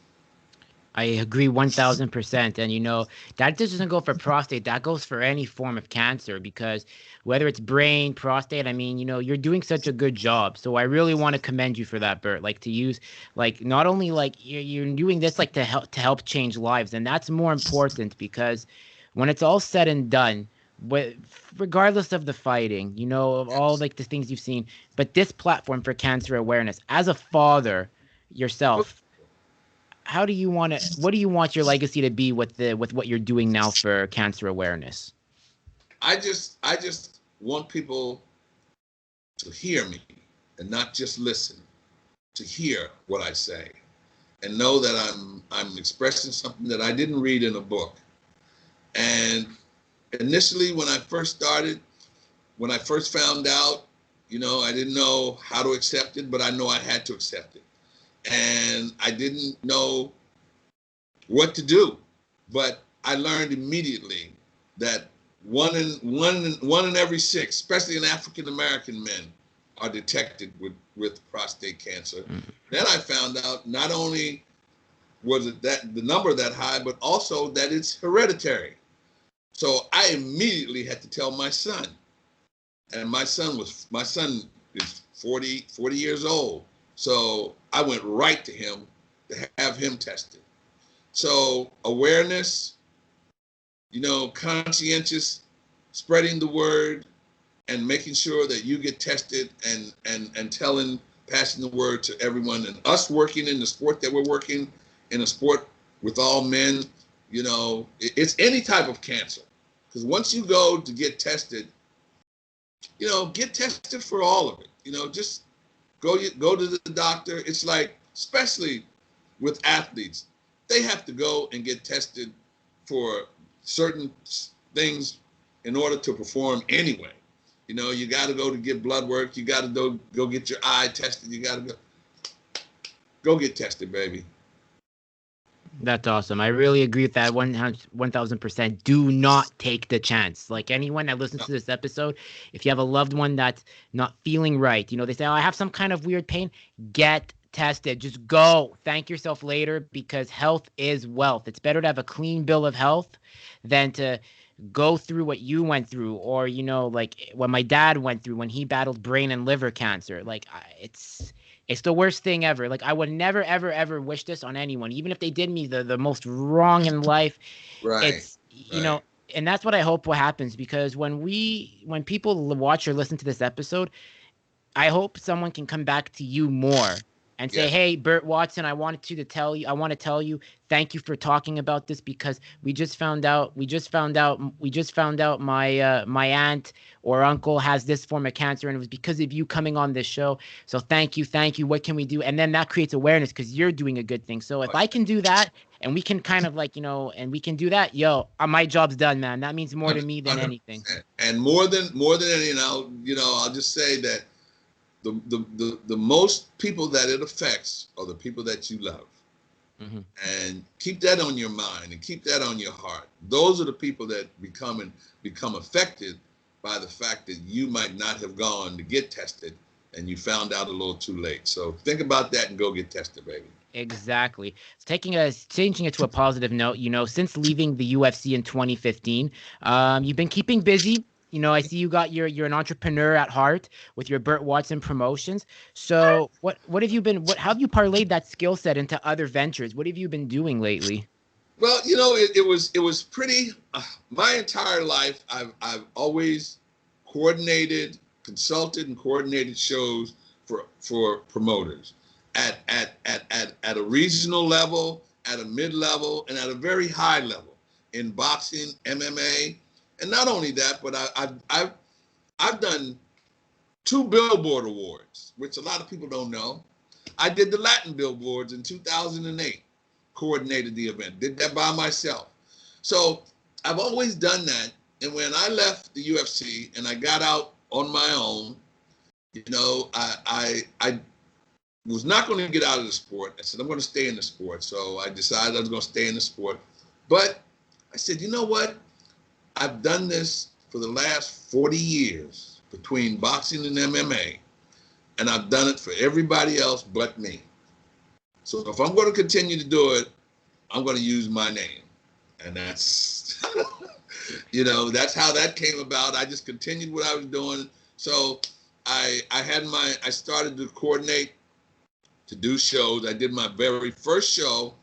I agree 1000%. And that just doesn't go for prostate. That goes for any form of cancer, because whether it's brain, prostate, you're doing such a good job. So I really want to commend you for that, Burt. Like, to use, like, not only like you're doing this like to help change lives. And that's more important, because when it's all said and done, regardless of the fighting, of all like the things you've seen, but this platform for cancer awareness, as a father yourself, what do you want your legacy to be with what you're doing now for cancer awareness? I just want people to hear me and not just listen, to hear what I say and know that I'm expressing something that I didn't read in a book. And initially, when I first started, when I first found out, I didn't know how to accept it, but I know I had to accept it. And I didn't know what to do, but I learned immediately that one in every six, especially in African American men, are detected with prostate cancer. Mm-hmm. Then I found out not only was it that the number that high, but also that it's hereditary. So I immediately had to tell my son, And my son is 40 years old. So I went right to him to have him tested. So awareness, conscientious, spreading the word, and making sure that you get tested, and passing the word to everyone. And us working in the sport that we're working in, a sport with all men, it's any type of cancer. Because once you go to get tested, get tested for all of it. Just go to the doctor. It's like, especially with athletes, they have to go and get tested for certain things in order to perform anyway. You got to go to get blood work. You got to go get your eye tested. You got to go get tested, baby. That's awesome. I really agree with that 1,000%. Do not take the chance. Like anyone that listens to this episode, if you have a loved one that's not feeling right, they say, oh, I have some kind of weird pain, get tested. Just go. Thank yourself later, because health is wealth. It's better to have a clean bill of health than to go through what you went through, or like what my dad went through when he battled brain and liver cancer. Like it's the worst thing ever. Like I would never ever ever wish this on anyone, even if they did me the most wrong in life. Right. It's and that's what I hope what happens, because when people watch or listen to this episode, I hope someone can come back to you more and say, hey, Burt Watson, I want to tell you, thank you for talking about this, because we just found out my aunt or uncle has this form of cancer, and it was because of you coming on this show. So thank you. What can we do? And then that creates awareness, because you're doing a good thing. So if I can do that, and we can kind of and we can do that, my job's done, man. That means more to me than anything. And more than anything, I'll just say that the most people that it affects are the people that you love. Mm-hmm. And keep that on your mind and keep that on your heart. Those are the people that become affected by the fact that you might not have gone to get tested and you found out a little too late. So think about that and go get tested, baby. Exactly. Changing it to a positive note, since leaving the UFC in 2015, you've been keeping busy. I see you're an entrepreneur at heart with your Burt Watson Promotions. So what have you been, how have you parlayed that skill set into other ventures? What have you been doing lately? Well, it was pretty, my entire life, I've always consulted and coordinated shows for promoters at a regional level, at a mid-level, and at a very high level in boxing, MMA. And not only that, but I've done 2 Billboard Awards, which a lot of people don't know. I did the Latin Billboards in 2008, coordinated the event, did that by myself. So I've always done that. And when I left the UFC and I got out on my own, I was not going to get out of the sport. I said, I'm going to stay in the sport. So I decided I was going to stay in the sport. But I said, you know what? I've done this for the last 40 years between boxing and MMA, and I've done it for everybody else but me. So if I'm going to continue to do it, I'm going to use my name. And that's, that's how that came about. I just continued what I was doing. So I started to coordinate, to do shows. I did my very first show,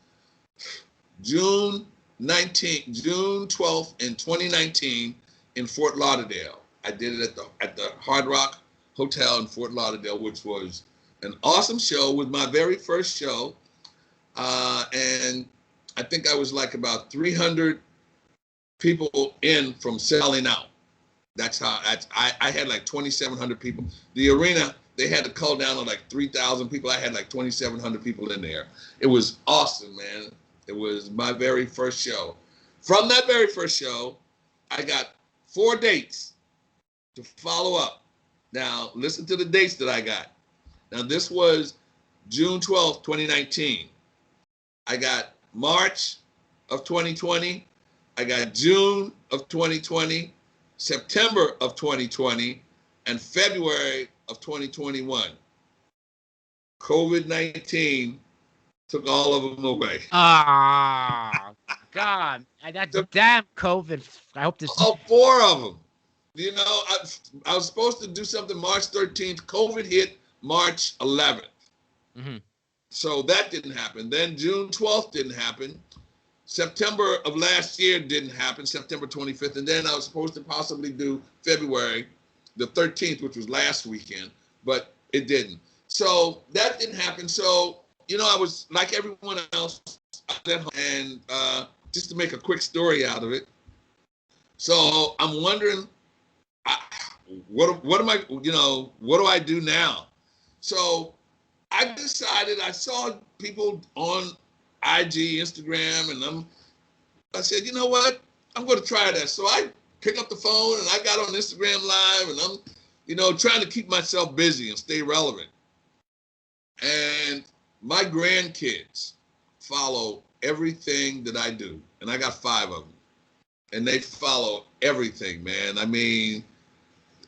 June 12th in 2019 in Fort Lauderdale. I did it at the Hard Rock Hotel in Fort Lauderdale, which was an awesome show. It was my very first show. And I think I was like about 300 people in from selling out. I had like 2,700 people. The arena, they had to cull down to like 3,000 people. I had like 2,700 people in there. It was awesome, man. It was my very first show. From that very first show, I got 4 dates to follow up. Now, listen to the dates that I got. Now, this was June 12th, 2019. I got March of 2020. I got June of 2020, September of 2020, and February of 2021. COVID-19 took all of them away. Ah, God, that's damn COVID. I hope this. All 4 of them. You know, I was supposed to do something March 13th. COVID hit March 11th. Mm-hmm. So that didn't happen. Then June 12th didn't happen. September of last year didn't happen, September 25th. And then I was supposed to possibly do February the 13th, which was last weekend, but it didn't. So that didn't happen. So, you know, I was like everyone else at home. And just to make a quick story out of it. So I'm wondering, what am I, you know, what do I do now? So I decided, I saw people on IG, Instagram, and I said, you know what? I'm going to try that. So I picked up the phone and I got on Instagram Live, and I'm, you know, trying to keep myself busy and stay relevant. And my grandkids follow everything that I do, and I got 5 of them, and they follow everything, man. I mean,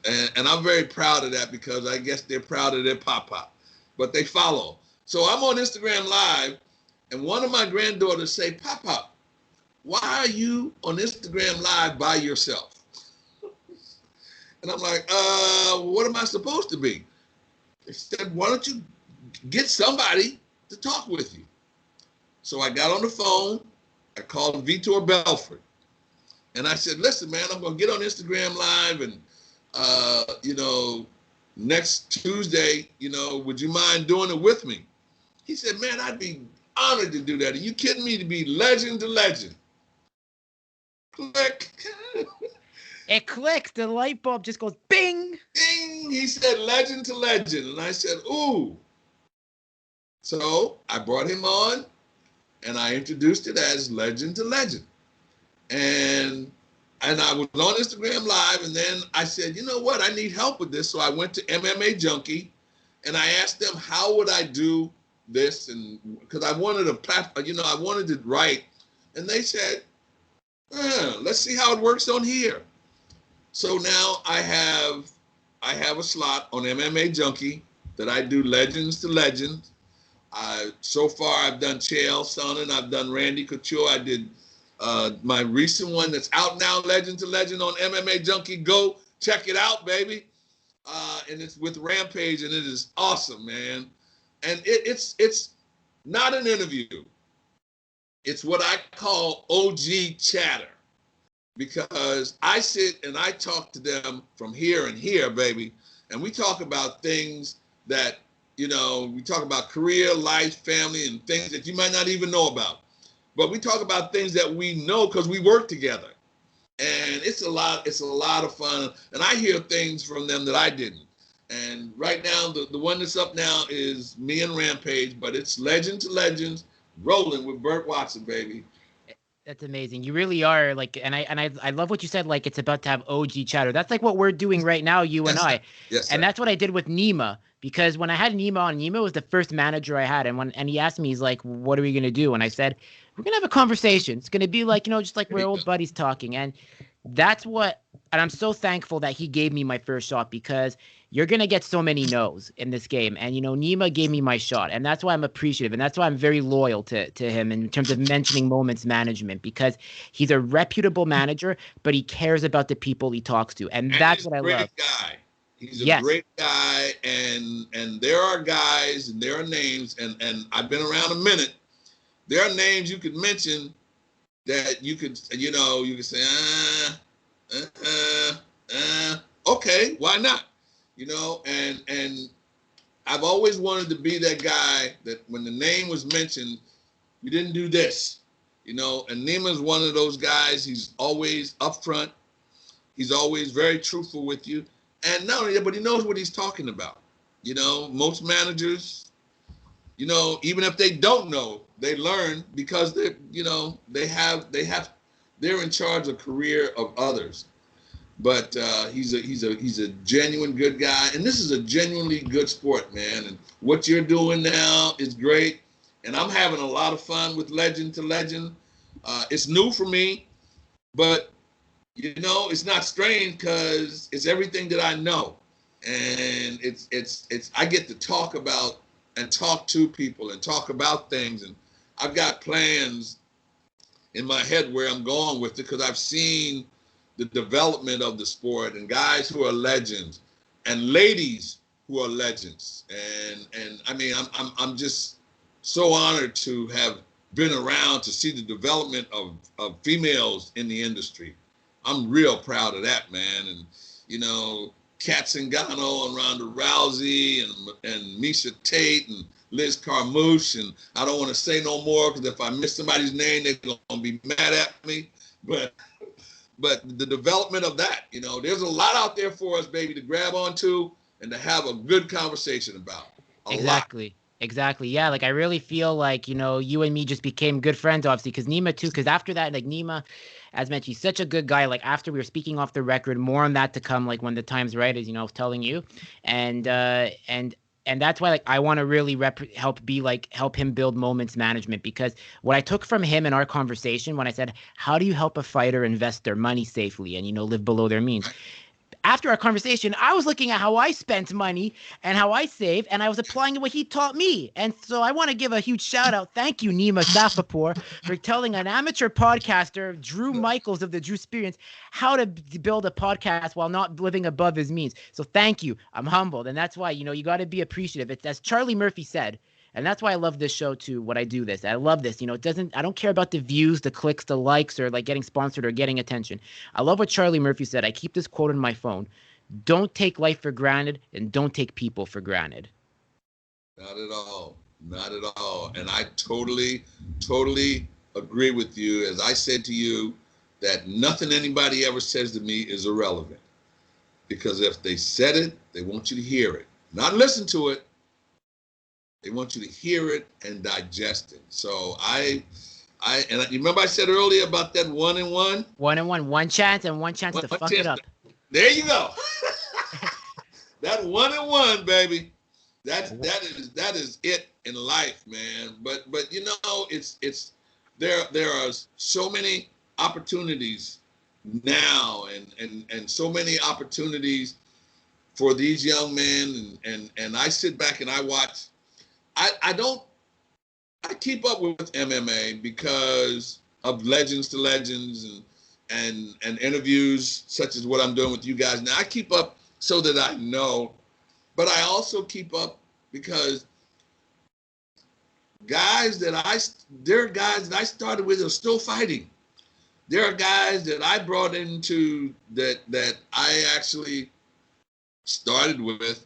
and I'm very proud of that, because I guess they're proud of their papa, but they follow. So I'm on Instagram Live, and one of my granddaughters say, Papa, why are you on Instagram Live by yourself? And I'm like, what am I supposed to be? They said, why don't you get somebody to talk with you? So I got on the phone, I called Vitor Belfort, and I said, listen, man, I'm going to get on Instagram Live, and, you know, next Tuesday, you know, would you mind doing it with me? He said, man, I'd be honored to do that. Are you kidding me? To be legend to legend. Click. It clicks. The light bulb just goes bing. Ding. He said legend to legend. And I said, ooh. So I brought him on, and I introduced it as legend to legend. And I was on Instagram Live, and then I said, you know what? I need help with this. So I went to MMA Junkie, and I asked them, how would I do this? And because I wanted you know, I wanted it right. And they said, let's see how it works on here. So now I have a slot on MMA Junkie that I do legends to legends. So far I've done Chael Sonnen, I've done Randy Couture, I did my recent one that's out now, Legend to Legend on MMA Junkie. Go check it out, baby. And it's with Rampage, and it is awesome, man. And it's not an interview. It's what I call OG chatter, because I sit and I talk to them from here and here, baby. And we talk about things that, you know, we talk about career, life, family, and things that you might not even know about. But we talk about things that we know because we work together. And it's a lot of fun. And I hear things from them that I didn't. And right now, the one that's up now is me and Rampage, but it's Legend to Legends, rolling with Burt Watson, baby. That's amazing. You really are like, and I love what you said. Like, it's about to have OG chatter. That's like what we're doing right now, you and I. Yes, sir. And that's what I did with Nima, because when I had Nima on, Nima was the first manager I had, and he asked me, he's like, "What are we gonna do?" And I said, "We're gonna have a conversation. It's gonna be like, you know, just like we're old buddies talking." And that's what. And I'm so thankful that he gave me my first shot, because you're going to get so many no's in this game. And, you know, Nima gave me my shot, and that's why I'm appreciative. And that's why I'm very loyal to him in terms of mentioning moments management, because he's a reputable manager, but he cares about the people he talks to. And that's what I love. He's a great guy. And there are guys and there are names, and I've been around a minute. There are names you could mention that you could, you know, you could say, okay, why not? You know, and I've always wanted to be that guy that when the name was mentioned, you didn't do this, you know. And Neiman's one of those guys. He's always upfront. He's always very truthful with you. And not only that, but he knows what he's talking about. You know, most managers, you know, even if they don't know, they learn because they're in charge of career of others. But he's a genuine good guy, and this is a genuinely good sport, man. And what you're doing now is great, and I'm having a lot of fun with Legend to Legend. It's new for me, but you know, it's not strange because it's everything that I know, and it's I get to talk about and talk to people and talk about things, and I've got plans in my head where I'm going with it because I've seen the development of the sport, and guys who are legends, and ladies who are legends. And I mean, I'm just so honored to have been around to see the development of females in the industry. I'm real proud of that, man. And, you know, Kat Zingano and Ronda Rousey and Misha Tate and Liz Carmouche, and I don't want to say no more because if I miss somebody's name, they're going to be mad at me. But the development of that, you know, there's a lot out there for us, baby, to grab onto and to have a good conversation about. Exactly. Yeah, like I really feel like, you know, you and me just became good friends, obviously, because Nima too, because after that, like Nima, as mentioned, he's such a good guy. Like after we were speaking off the record, more on that to come, like when the time's right, as you know, I was telling you. And that's why like I want to really help him build moments management, because what I took from him in our conversation when I said, how do you help a fighter invest their money safely and, you know, live below their means? After our conversation, I was looking at how I spent money and how I saved, and I was applying what he taught me. And so I want to give a huge shout out. Thank you, Nima Safapur, for telling an amateur podcaster, Drew Michaels of the Drew Experience, how to build a podcast while not living above his means. So thank you. I'm humbled. And that's why, you know, you got to be appreciative. It's as Charlie Murphy said. And that's why I love this show too, what I do this. I love this. You know, I don't care about the views, the clicks, the likes, or like getting sponsored or getting attention. I love what Charlie Murphy said. I keep this quote on my phone. Don't take life for granted, and don't take people for granted. Not at all. Not at all. And I totally agree with you. As I said to you, that nothing anybody ever says to me is irrelevant. Because if they said it, they want you to hear it. Not listen to it. They want you to hear it and digest it. So you remember I said earlier about that 1 and 1? 1 and 1, one chance to fuck it up. There you go. That 1 and 1, baby. That is it in life, man. But you know, there are so many opportunities now and so many opportunities for these young men, and I sit back and I watch. I keep up with MMA because of Legends to Legends and interviews such as what I'm doing with you guys. Now I keep up so that I know, but I also keep up because there are guys that I started with are still fighting. There are guys that I brought into that I actually started with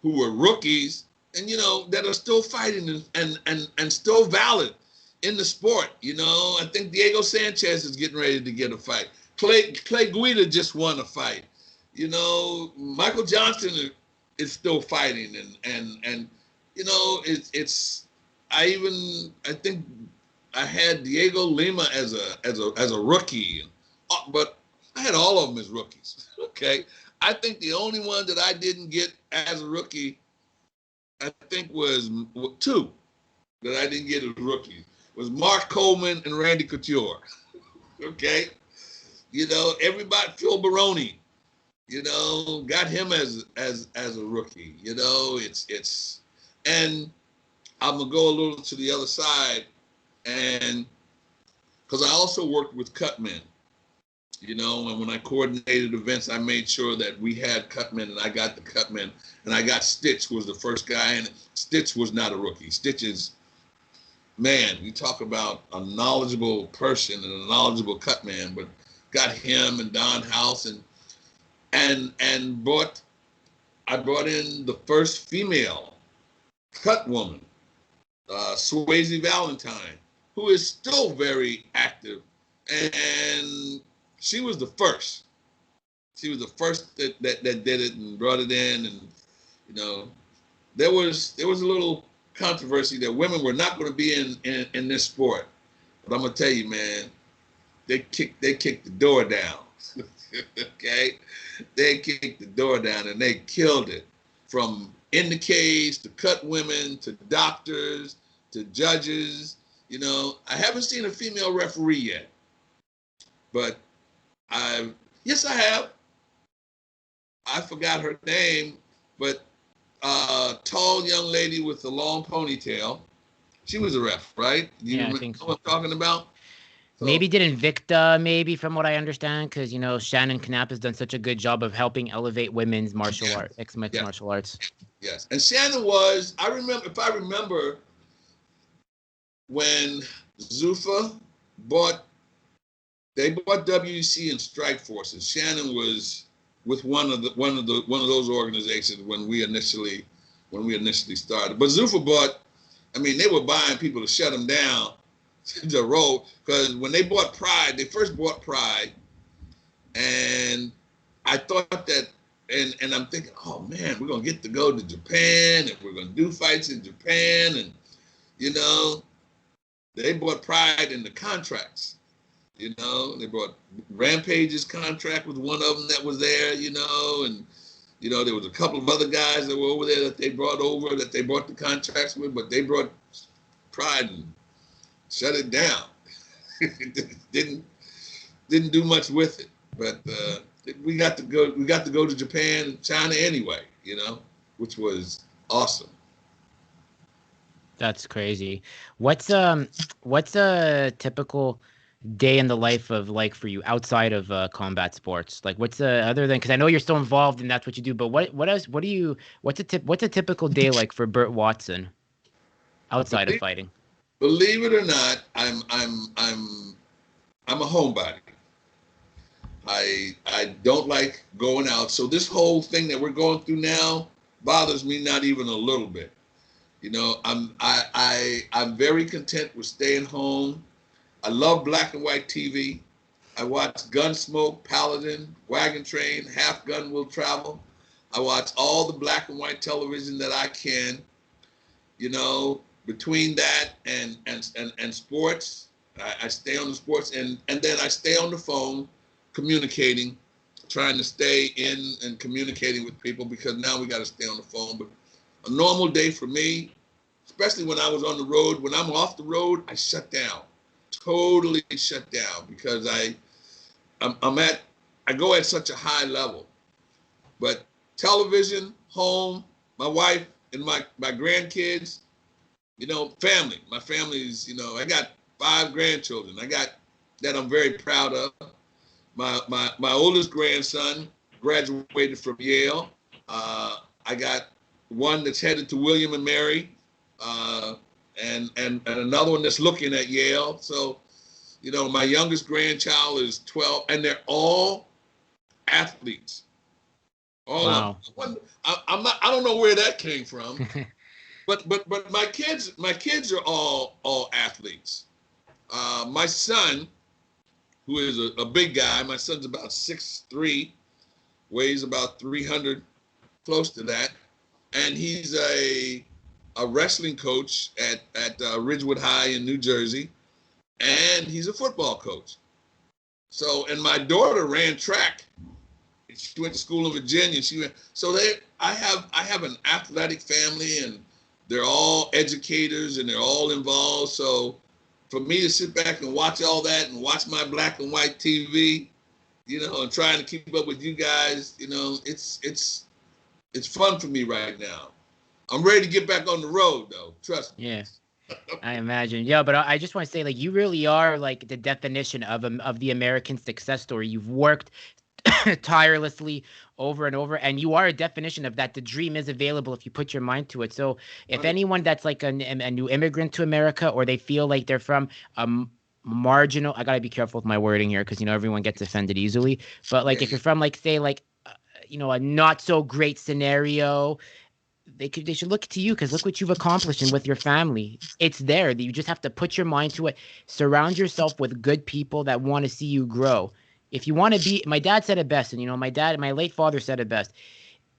who were rookies, and you know, that are still fighting and still valid in the sport. You know, I think Diego Sanchez is getting ready to get a fight. Clay Guida just won a fight. You know, Michael Johnson is still fighting, and you know, I think I had Diego Lima as a rookie, but I had all of them as rookies. Okay, I think the only one that I didn't get as a rookie, I think was 2 that I didn't get as rookies, was Mark Coleman and Randy Couture. Okay, you know, everybody, Phil Baroni, you know, got him as a rookie. You know, it's and I'm gonna go a little to the other side, and because I also worked with cutmen. You know, and when I coordinated events, I made sure that we had cutmen, and I got the cutmen, and I got Stitch, who was the first guy, and Stitch was not a rookie. Stitch is, man, you talk about a knowledgeable person and a knowledgeable cutman, but got him and Don House and I brought in the first female cut woman, Swayze Valentine, who is still very active, and she was the first. She was the first that did it and brought it in, and you know, there was a little controversy that women were not going to be in this sport. But I'm gonna tell you, man, they kicked the door down. Okay, they kicked the door down and they killed it, from in the cage to cut women to doctors to judges. You know, I haven't seen a female referee yet, but yes, I have. I forgot her name, but tall young lady with a long ponytail. She was a ref, right? You Yeah, know I think so. what I'm talking about? So Maybe did Invicta, maybe from what I understand, because Shannon Knapp has done such a good job of helping elevate women's martial art, mixed martial arts. yes, and Shannon was. I remember when Zuffa they bought WEC and Strike Forces. Shannon was with one of those organizations when we initially started. But Zuffa bought. I mean, they were buying people to shut them down to roll, because when they bought Pride, they first bought Pride, and I thought that, and I'm thinking, oh man, we're gonna get to go to Japan, and we're gonna do fights in Japan, and they bought Pride in the contracts. They brought Rampage's contract was one of them that was there, and there was a couple of other guys that were over there that they brought the contracts with, but they brought Pride and shut it down. didn't do much with it, but we got to go to Japan and China anyway, which was awesome. That's crazy. What's a typical day in the life of, like, for you outside of combat sports? Like, what's other than, because I know you're still involved and that's what you do, but what else? What's a typical day like for Burt Watson outside of fighting? Believe it or not, I'm a homebody. I don't like going out. So this whole thing that we're going through now bothers me not even a little bit. I'm very content with staying home. I love black and white TV. I watch Gunsmoke, Paladin, Wagon Train, Half Gun Will Travel. I watch all the black and white television that I can. Between that and sports, I stay on the sports, and then I stay on the phone communicating, trying to stay in and communicating with people, because now we got to stay on the phone. But a normal day for me, especially when I was on the road, when I'm off the road, I shut down, totally shut down, because I go at such a high level. But television, home, my wife and my grandkids, family. My family's, I got 5 grandchildren. That I'm very proud of. My oldest grandson graduated from Yale. I got one that's headed to William and Mary, and another one that's looking at Yale. So, my youngest grandchild is 12, and they're all athletes. All wow. of them. I don't know where that came from. But my kids are all athletes. My son, who is a big guy, my son's about 6'3", weighs about 300, close to that, and he's a wrestling coach at Ridgewood High in New Jersey, and he's a football coach. So, and my daughter ran track. She went to school in Virginia. I have an athletic family, and they're all educators and they're all involved. So for me to sit back and watch all that and watch my black and white TV, and trying to keep up with you guys, it's fun for me right now. I'm ready to get back on the road, though. Trust me. Yeah, I imagine. Yeah, but I just want to say, like, you really are like the definition of the American success story. You've worked tirelessly over and over, and you are a definition of that. The dream is available if you put your mind to it. So if anyone that's like a new immigrant to America, or they feel like they're from marginal, I gotta be careful with my wording here, because everyone gets offended easily, but like if you're from, like, say, like a not so great scenario, they should look to you, because look what you've accomplished, and with your family, it's there. You just have to put your mind to it. Surround yourself with good people that want to see you grow. If you want to be, my dad said it best, and my late father said it best.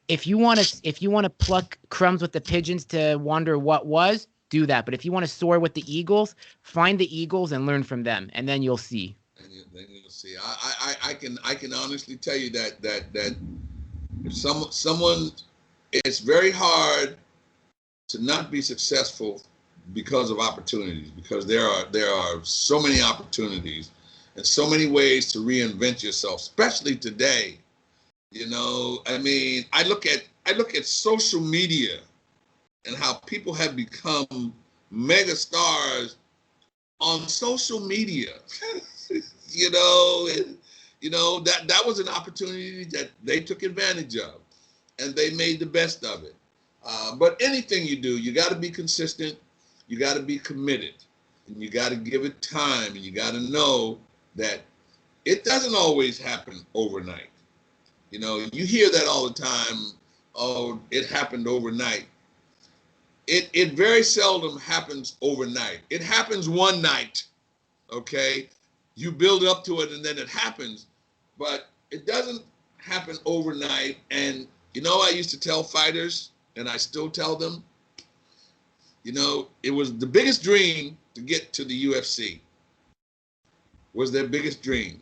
If you want to pluck crumbs with the pigeons to wonder what was, do that. But if you want to soar with the eagles, find the eagles and learn from them, and then you'll see. Then you'll see. I can honestly tell you that if someone, it's very hard to not be successful because of opportunities, because there are so many opportunities and so many ways to reinvent yourself, especially today. I mean, I look at social media and how people have become mega stars on social media. you know, and, that was an opportunity that they took advantage of, and they made the best of it. But anything you do, you got to be consistent, you got to be committed, and you got to give it time, and you got to know that it doesn't always happen overnight. You hear that all the time. Oh, it happened overnight. It very seldom happens overnight. It happens one night, okay? You build up to it and then it happens, but it doesn't happen overnight. And I used to tell fighters, and I still tell them, it was the biggest dream to get to the UFC, was their biggest dream.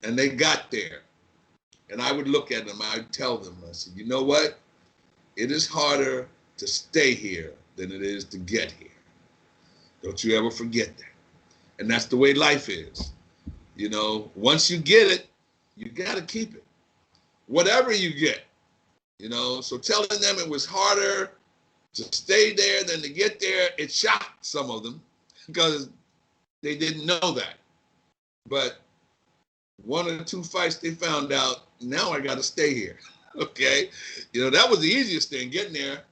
And they got there. And I would look at them, I'd tell them, I said, you know what? It is harder to stay here than it is to get here. Don't you ever forget that. And that's the way life is. Once you get it, you got to keep it. Whatever you get, So telling them it was harder to stay there than to get there, it shocked some of them because they didn't know that. But one or two fights, they found out, now I got to stay here. Okay. That was the easiest thing, getting there.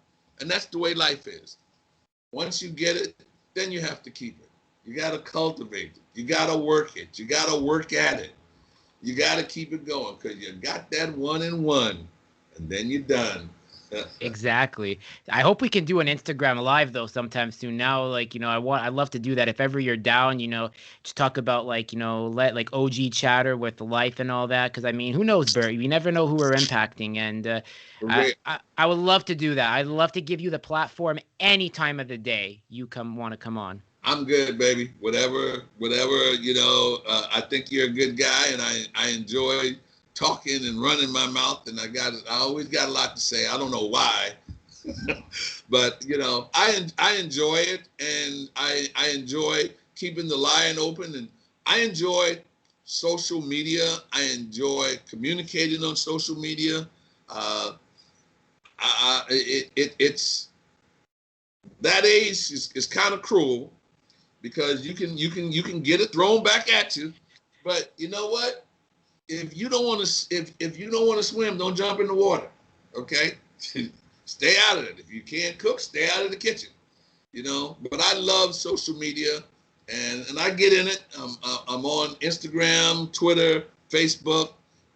And that's the way life is. Once you get it, then you have to keep it. You got to cultivate it. You got to work it. You got to work at it. You got to keep it going because you got that 1-1, and then you're done. Exactly. I hope we can do an Instagram live though sometime soon. Now, I'd love to do that. If ever you're down, just talk about let OG chatter with life and all that. Because who knows, Burt? You never know who we're impacting, and I would love to do that. I'd love to give you the platform any time of the day you want to come on. I'm good, baby. Whatever. I think you're a good guy, and I enjoy talking and running my mouth, and I always got a lot to say. I don't know why, but I enjoy it, and I enjoy keeping the line open, and I enjoy social media. I enjoy communicating on social media. It's that age is kind of cruel because you can get it thrown back at you, but you know what? If you don't want to swim, don't jump in the water. Okay, stay out of it. If you can't cook, stay out of the kitchen. But I love social media, and I get in it. I'm on Instagram, Twitter, Facebook,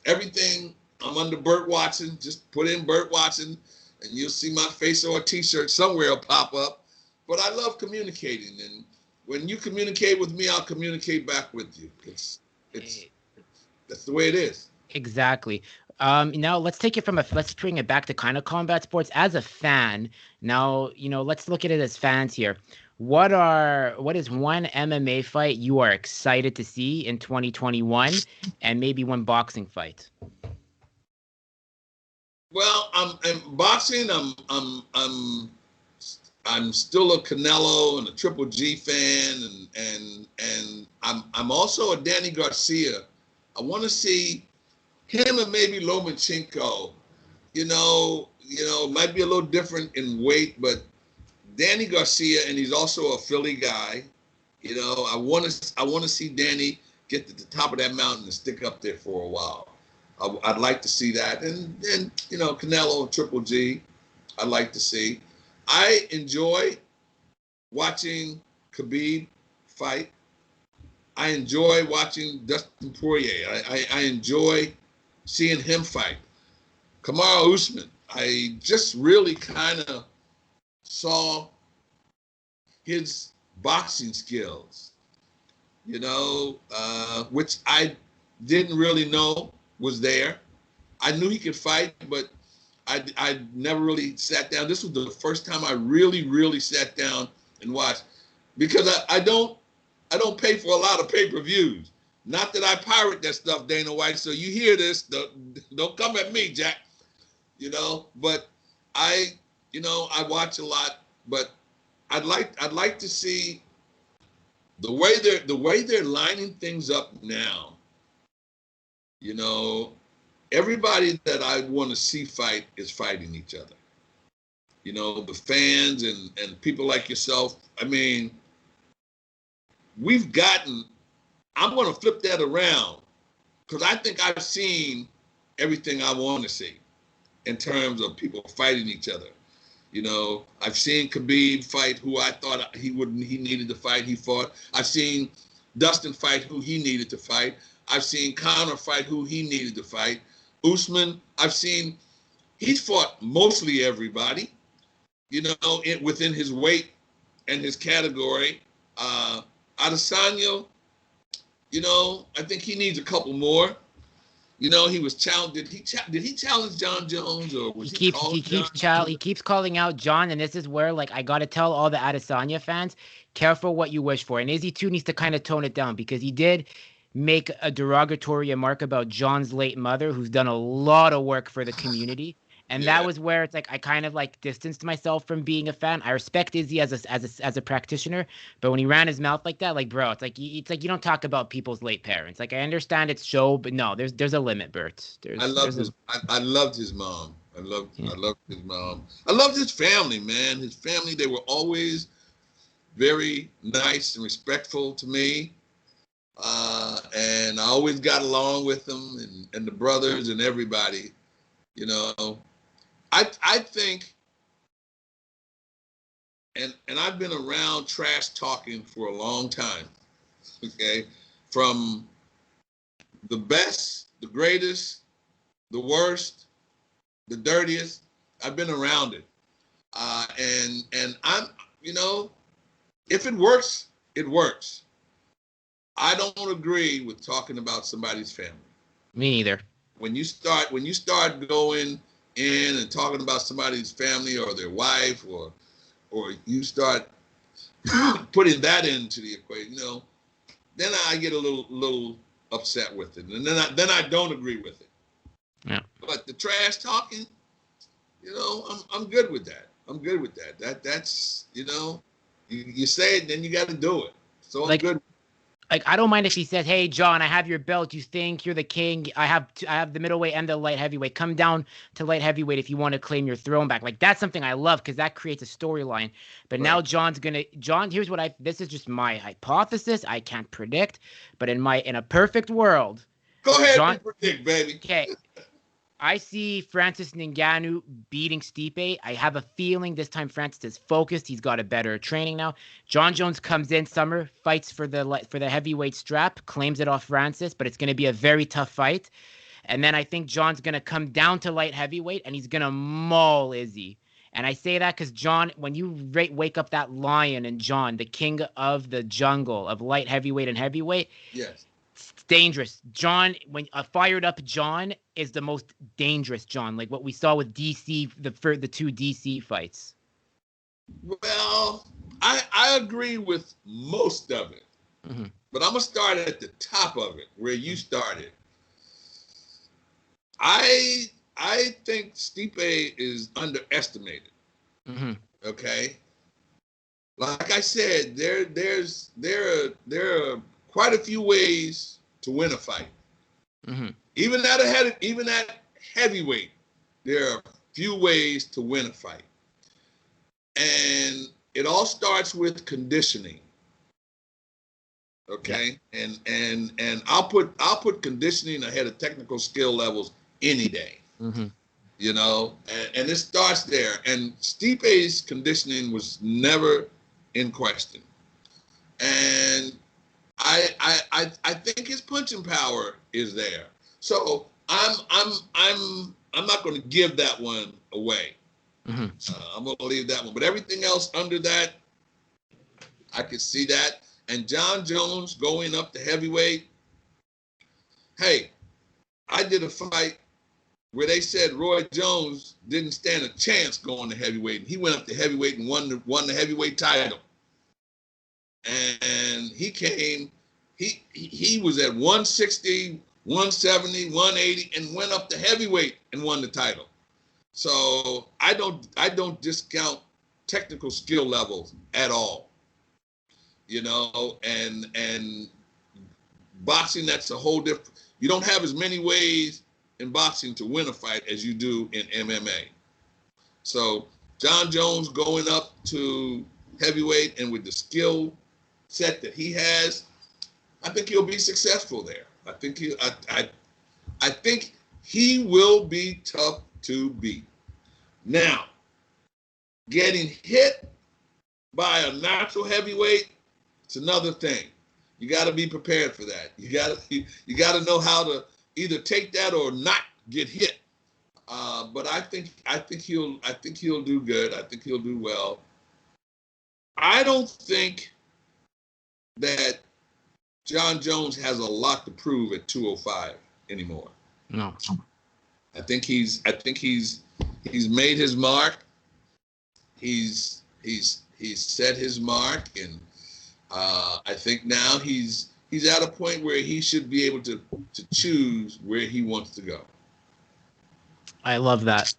everything. I'm under Burt Watson. Just put in Burt Watson, and you'll see my face or a T-shirt somewhere will pop up. But I love communicating, and when you communicate with me, I'll communicate back with you. That's the way it is. Exactly. Now let's bring it back to kind of combat sports as a fan. Now, let's look at it as fans here. What is one MMA fight you are excited to see in 2021, and maybe one boxing fight? Well, I'm boxing. I'm still a Canelo and a Triple G fan, and I'm also a Danny Garcia. I want to see him and maybe Lomachenko. Might be a little different in weight, but Danny Garcia, and he's also a Philly guy. I want to see Danny get to the top of that mountain and stick up there for a while. I'd like to see that, and Canelo and Triple G, I'd like to see. I enjoy watching Khabib fight. I enjoy watching Dustin Poirier. I enjoy seeing him fight. Kamaru Usman, I just really kind of saw his boxing skills, which I didn't really know was there. I knew he could fight, but I never really sat down. This was the first time I really, really sat down and watched, because I don't pay for a lot of pay-per-views. Not that I pirate that stuff, Dana White. So you hear this, don't come at me, Jack. But I watch a lot. But I'd like to see the way they're lining things up now. Everybody that I want to see fight is fighting each other. The fans and people like yourself. I'm going to flip that around because I think I've seen everything I want to see in terms of people fighting each other. I've seen Khabib fight who I thought he needed to fight. He fought. I've seen Dustin fight who he needed to fight. I've seen Conor fight who he needed to fight. Usman, he's fought mostly everybody, within his weight and his category. Adesanya, I think he needs a couple more. He was challenged. Did he challenge John Jones or was he he keeps calling out John, and this is where I got to tell all the Adesanya fans, careful what you wish for. And Izzy too needs to kind of tone it down because he did make a derogatory remark about John's late mother, who's done a lot of work for the community. And that was where it's I kind of distanced myself from being a fan. I respect Izzy as a practitioner, but when he ran his mouth like that, bro, it's like you don't talk about people's late parents. I understand it's show, but no, there's a limit, Burt. I loved his mom. I loved his mom. I loved his family, man. His family, they were always very nice and respectful to me. And I always got along with them and the brothers and everybody, I think, and I've been around trash talking for a long time, okay? From the best, the greatest, the worst, the dirtiest, I've been around it. And I'm, if it works, it works. I don't agree with talking about somebody's family. Me neither. When you start going in and talking about somebody's family or their wife or you start putting that into the equation, then I get a little upset with it, and then I don't agree with it. Yeah. But the trash talking, I'm good with that. I'm good with that. That's you say it, then you got to do it. So I'm good. I don't mind if he says, "Hey, John, I have your belt. You think you're the king? I have the middleweight and the light heavyweight. Come down to light heavyweight if you want to claim your throne back." That's something I love because that creates a storyline. But now John, here's what this is just my hypothesis. I can't predict, but in a perfect world, go ahead and predict, baby. Okay. I see Francis Ngannou beating Stipe. I have a feeling this time Francis is focused. He's got a better training now. John Jones comes in summer, fights for the heavyweight strap, claims it off Francis, but it's going to be a very tough fight. And then I think John's going to come down to light heavyweight, and he's going to maul Izzy. And I say that because John, when you wake up that lion in John, the king of the jungle of light heavyweight and heavyweight. Yes. It's dangerous. John, when a fired up John is the most dangerous John, like what we saw with DC, the two DC fights. Well, I agree with most of it, but I'm gonna start at the top of it where you started. I think Stipe is underestimated. Okay, like I said, there are quite a few ways to win a fight. Even at heavyweight, there are a few ways to win a fight, and it all starts with conditioning. Okay, and I'll put conditioning ahead of technical skill levels any day. And it starts there. And Stipe's conditioning was never in question, and I think his punching power is there. So I'm not going to give that one away. I'm going to leave that one. But everything else under that, I could see that. And John Jones going up to heavyweight. Hey, I did a fight where they said Roy Jones didn't stand a chance going to heavyweight, and he went up to heavyweight and won the heavyweight title. And he came. He was at 160, 170, 180, and went up to heavyweight and won the title. So I don't discount technical skill levels at all. And boxing, that's a whole different. You don't have as many ways in boxing to win a fight as you do in MMA. So John Jones going up to heavyweight and with the skill set that he has, I think he'll be successful there. I think he will be tough to beat. Now, getting hit by a natural heavyweight, it's another thing. You got to be prepared for that. You got to know how to either take that or not get hit. But I think he'll do good. I think he'll do well. I don't think that John Jones has a lot to prove at 205 anymore. No. I think he's made his mark. He's set his mark, and I think now he's at a point where he should be able to choose where he wants to go. I love that.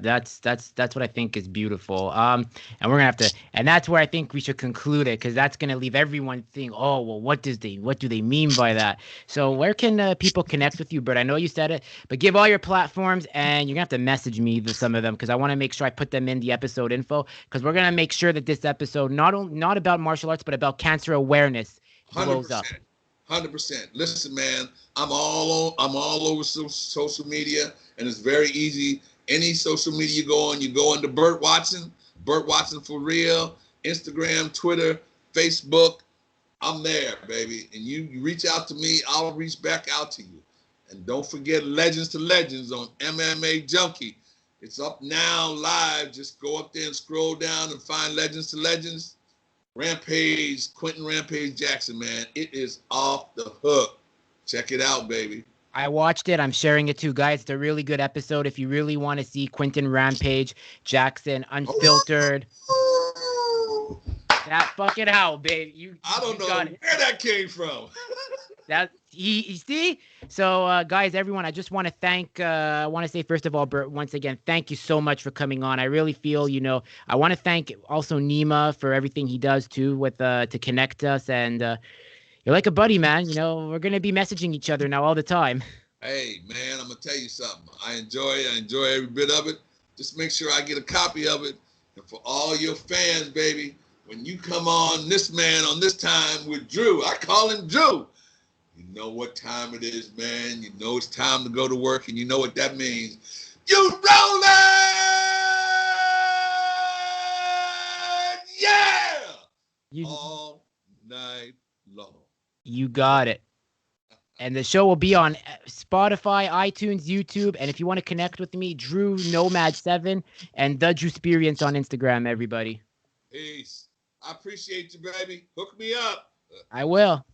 That's what I think is beautiful. And we're gonna have to, and that's where I think we should conclude it, because that's gonna leave everyone thinking, oh well, what do they mean by that? So where can people connect with you, Burt? I know you said it, but give all your platforms, and you're gonna have to message me some of them, because I want to make sure I put them in the episode info, because we're gonna make sure that this episode not about martial arts, but about cancer awareness blows up. 100%. Listen, man, I'm all over social media, and it's very easy. Any social media you go on, you go into Burt Watson for real, Instagram, Twitter, Facebook. I'm there, baby. And you reach out to me, I'll reach back out to you. And don't forget Legends to Legends on MMA Junkie. It's up now, live. Just go up there and scroll down and find Legends to Legends. Rampage, Quentin Rampage Jackson, man. It is off the hook. Check it out, baby. I watched it. I'm sharing it too, guys. It's a really good episode. If you really want to see Quentin Rampage Jackson unfiltered. That fucking hell, baby. I don't know where that came from. That you see? So guys, everyone, I just want to thank I want to say, first of all, Burt, once again, thank you so much for coming on. I really feel, I want to thank also Nima for everything he does too with to connect us, and you're like a buddy, man. We're gonna be messaging each other now all the time. Hey, man, I'm gonna tell you something. I enjoy every bit of it. Just make sure I get a copy of it. And for all your fans, baby, when you come on this man on this time with Drew, I call him Drew. You know what time it is, man. You know it's time to go to work, and you know what that means. You rolling! Yeah! All night long. You got it. And the show will be on Spotify, iTunes, YouTube. And if you want to connect with me, Drew Nomad7 and The Drewsperience on Instagram, everybody. Peace. I appreciate you, baby. Hook me up. I will.